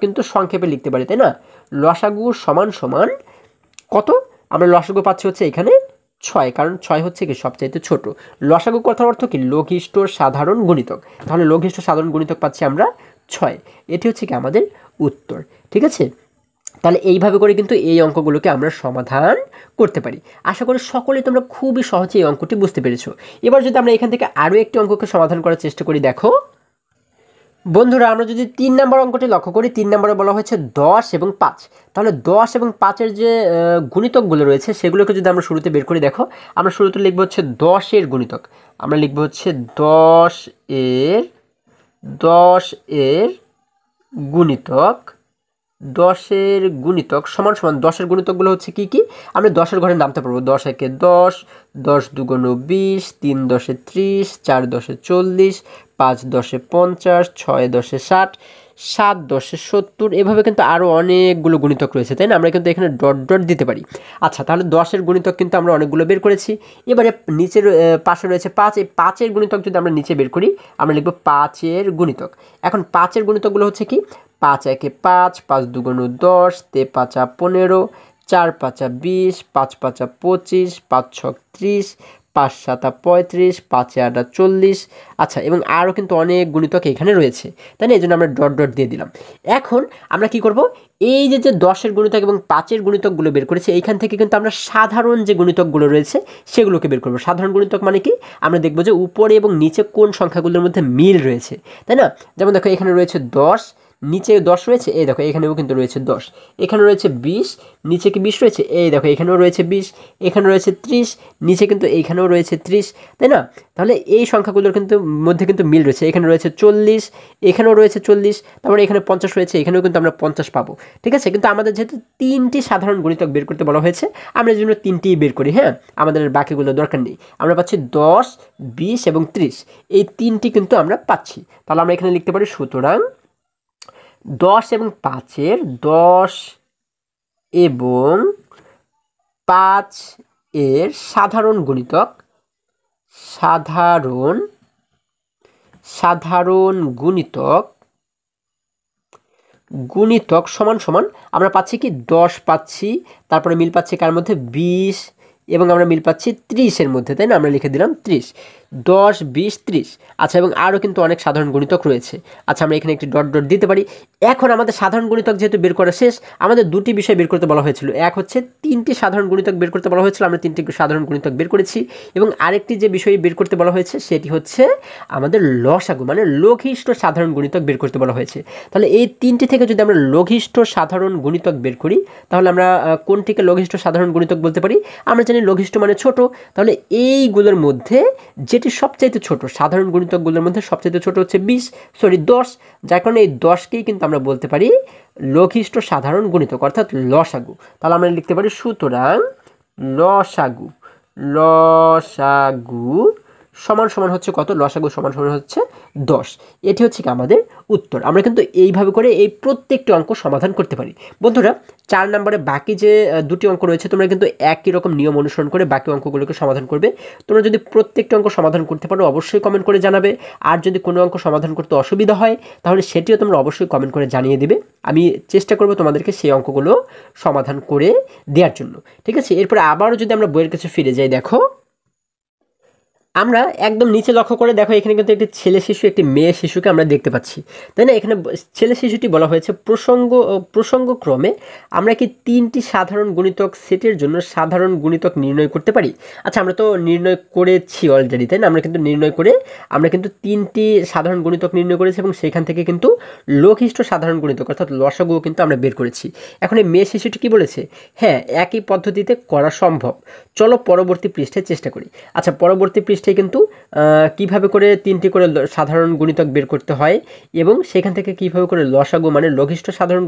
কিন্তু সংক্ষেপে লিখতে পারি, তাই না? লসাগু সমান সমান কত? আমরা লসাগু পাচ্ছি হচ্ছে এখানে 6, কারণ 6 হচ্ছে কি সবচাইতে ছোট। লসাগু কথার অর্থ কি লঘিষ্ঠ সাধারণ গুণিতক। তাহলে লঘিষ্ঠ সাধারণ গুণিতক পাচ্ছি আমরা 6। এটি হচ্ছে কি আমাদের উত্তর, ঠিক আছে? তাহলে এইভাবে করে কিন্তু এই অঙ্কগুলোকে আমরা সমাধান করতে পারি। আশা করি সকলেই তোমরা খুবই সহজে এই অঙ্কটি বুঝতে পেরেছো। এবার যদি আমরা এখান থেকে আরও একটি অঙ্ককে সমাধান করার চেষ্টা করি, দেখো বন্ধুরা, আমরা যদি 3 নম্বর অঙ্কটি লক্ষ্য করি, 3 নম্বরে বলা হয়েছে 10 এবং 5। তাহলে 10 এবং 5-এর যে গুণিতকগুলো রয়েছে সেগুলোকে যদি আমরা শুরুতে বের করি, দেখো আমরা শুরুতে লিখবো হচ্ছে 10-এর গুণিতক। আমরা লিখবো হচ্ছে 10-এর গুণিতক 10-এর গুণিতক সমান সমান 10-এর গুণিতকগুলো হচ্ছে কি কি? আমরা 10-এর ঘরে নামতে পারবো। 10 একে 10, 10 দুগুণ 20, 3 10 30, 4 10 40, 5 10 50, 6 10 60, 7 10 70, এভাবে কিন্তু আরও অনেকগুলো গুণিতক রয়েছে, তাই না? আমরা কিন্তু এখানে ডট ডট দিতে পারি। আচ্ছা, তাহলে 10-এর গুণিতক কিন্তু আমরা অনেকগুলো বের করেছি। এবারে নিচের পাশে রয়েছে 5, এই 5-এর গুণিতক যদি আমরা নিচে বের করি, আমরা লিখব 5-এর গুণিতক। এখন 5-এর গুণিতকগুলো হচ্ছে কি, 5 1 5, 5 2 10, 3 5 15, 4 5 20, 5 5 25, 5 6 30, 5 7 35, 5 8 40। আচ্ছা, এবং আরও কিন্তু অনেক গুণিতক এখানে রয়েছে, তাই না? এই জন্য আমরা ডট ডট দিয়ে দিলাম। এখন আমরা কি করব, এই যে 10-এর গুণিতক এবং 5-এর গুণিতকগুলো বের করেছি, এইখান থেকে কিন্তু আমরা সাধারণ যে গুণিতকগুলো রয়েছে সেগুলোকে বের করব। সাধারণ গুণিতক মানে কি, আমরা দেখব যে উপরে এবং নিচে কোন সংখ্যাগুলোর মধ্যে মিল রয়েছে, তাই না? যেমন দেখো এখানে রয়েছে 10, নিচে 10 রয়েছে, এই দেখো এখানেও কিন্তু রয়েছে 10, এখানে রয়েছে 20, নিচে কি 20 রয়েছে, এই দেখো এখানেও রয়েছে 20, এখানে রয়েছে 30, নিচে কিন্তু এইখানেও রয়েছে 30, তাই না? তাহলে এই সংখ্যাগুলোর কিন্তু মধ্যে কিন্তু মিল রয়েছে। এখানে রয়েছে 40, এখানেও রয়েছে 40, তারপরে এখানে 50 রয়েছে, এখানেও কিন্তু আমরা 50 পাবো, ঠিক আছে? কিন্তু আমাদের যেহেতু 3টি সাধারণ গুণিতক বের করতে বলা হয়েছে, আমরা এই জন্য 3টিই বের করি। হ্যাঁ, আমাদের বাকিগুলো দরকার নেই। আমরা পাচ্ছি 10, 20 এবং 30, এই 3টি কিন্তু আমরা পাচ্ছি। তাহলে আমরা এখানে লিখতে পারি, সুতরাং 10 এবং 5-এর 10 এবং 5 এর সাধারণ গুণিতক গুণিতক সমান সমান আমরা পাচ্ছি কি, 10 পাচ্ছি, তারপরে মিল পাচ্ছি কার মধ্যে, 20, এবং আমরা মিল পাচ্ছি 30-এর মধ্যে, তাই না? আমরা লিখে দিলাম 30, 10 20 30। আচ্ছা, এবং আরও কিন্তু অনেক সাধারণ গুণিতক রয়েছে। আচ্ছা, আমরা এখানে একটি ডট ডট দিতে পারি। এখন আমাদের সাধারণ গুণিতক যেহেতু বের করা শেষ, আমাদের দুটি বিষয় বের করতে বলা হয়েছিল। এক হচ্ছে 3টি সাধারণ গুণিতক বের করতে বলা হয়েছিল, আমরা 3টি সাধারণ গুণিতক বের করেছি। এবং আরেকটি যে বিষয় বের করতে বলা হয়েছে সেটি হচ্ছে আমাদের লসাগু মানে লঘিষ্ঠ সাধারণ গুণিতক বের করতে বলা হয়েছে। তাহলে এই 3টি থেকে যদি আমরা লঘিষ্ঠ সাধারণ গুণিতক বের করি, তাহলে আমরা কোনটিকে লঘিষ্ঠ সাধারণ গুণিতক বলতে পারি? আমরা জানি লঘিষ্ঠ মানে ছোট। তাহলে এইগুলোর মধ্যে যেটি সবচাইতে ছোট, সাধারণ গুণিতকগুলোর মধ্যে সবচাইতে ছোট হচ্ছে 10, যার কারণে এই 10কেই কিন্তু আমরা বলতে পারি লঘিষ্ঠ সাধারণ গুণিতক, অর্থাৎ লসাগু। তাহলে আমরা লিখতে পারি, সুতরাং লসাগু সমান সমান হচ্ছে কত? লসাগু সমান সমান হচ্ছে 10। এটি হচ্ছে কি আমাদের উত্তর। আমরা কিন্তু এইভাবে করে এই প্রত্যেকটি অঙ্ক সমাধান করতে পারি। বন্ধুরা, 4 নম্বরে বাকি যে দুটি অঙ্ক রয়েছে, তোমরা কিন্তু একই রকম নিয়ম অনুসরণ করে বাকি অঙ্কগুলোকে সমাধান করবে। তোমরা যদি প্রত্যেকটি অঙ্ক সমাধান করতে পারো, অবশ্যই কমেন্ট করে জানাবে। আর যদি কোনো অঙ্ক সমাধান করতে অসুবিধা হয়, তাহলে সেটিও তোমরা অবশ্যই কমেন্ট করে জানিয়ে দেবে। আমি চেষ্টা করব তোমাদেরকে সেই অঙ্কগুলো সমাধান করে দেওয়ার জন্য, ঠিক আছে? এরপরে আবারও যদি আমরা বইয়ের কাছে ফিরে যাই, দেখো আমরা একদম নিচে লক্ষ্য করে দেখো, এখানে কিন্তু একটি ছেলে শিশু, একটি মেয়ে শিশুকে আমরা দেখতে পাচ্ছি, তাই না? এখানে ছেলে শিশুটি বলা হয়েছে প্রসঙ্গক্রমে আমরা কি 3টি সাধারণ গুণিতক সেটের জন্য সাধারণ গুণিতক নির্ণয় করতে পারি? আচ্ছা, আমরা তো নির্ণয় করেছি অলরেডি, তাই না? আমরা কিন্তু 3টি সাধারণ গুণিতক নির্ণয় করেছি, এবং সেখান থেকে কিন্তু লঘিষ্ঠ সাধারণ গুণিতক অর্থাৎ লসাগু কিন্তু আমরা বের করেছি। এখন এই মেয়ে শিশুটি কি বলেছে? হ্যাঁ, একই পদ্ধতিতে করা সম্ভব, চলো পরবর্তী পৃষ্ঠায় চেষ্টা করি। আচ্ছা, পরবর্তী পৃষ্ঠায় কিন্তু কিভাবে করে 3টি করে সাধারণ গুণিতক বের করতে হয়, এবং সেখান থেকে কিভাবে করে লসাগু মানে লঘিষ্ঠ সাধারণ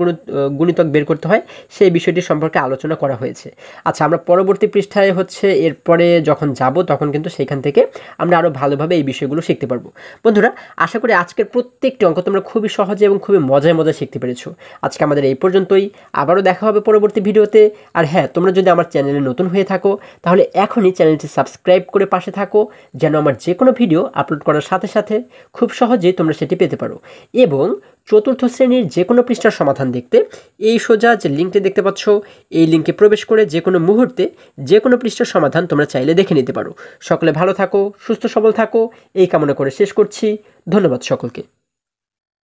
গুণিতক বের করতে হয়, সেই বিষয়টি সম্পর্কে আলোচনা করা হয়েছে। আচ্ছা, আমরা পরবর্তী পৃষ্ঠায় হচ্ছে এরপরে যখন যাব, তখন কিন্তু সেখান থেকে আমরা আরও ভালোভাবে এই বিষয়গুলো শিখতে পারবো। বন্ধুরা, আশা করি আজকের প্রত্যেকটি অঙ্ক তোমরা খুবই সহজে এবং খুবই মজায় শিখতে পেরেছো। আজকে আমাদের এই পর্যন্তই, আবারও দেখা হবে পরবর্তী ভিডিওতে। আর হ্যাঁ, তোমরা যদি আমার চ্যানেলে নতুন হয়ে থাকো, তাহলে এখনই চ্যানেলটি সাবস্ক্রাইব করে পাশে থাকো, যেন আমার যে কোনো ভিডিও আপলোড করার সাথে সাথে খুব সহজেই তোমরা সেটি পেতে পারো। এবং 4র্থ শ্রেণীর যে কোনো পৃষ্ঠার সমাধান দেখতে এই সোজা যে লিঙ্কটি দেখতে পাচ্ছ, এই লিঙ্কে প্রবেশ করে যে কোনো মুহূর্তে যে কোনো পৃষ্ঠার সমাধান তোমরা চাইলে দেখে নিতে পারো। সকলে ভালো থাকো, সুস্থ সবল থাকো, এই কামনা করে শেষ করছি। ধন্যবাদ সকলকে।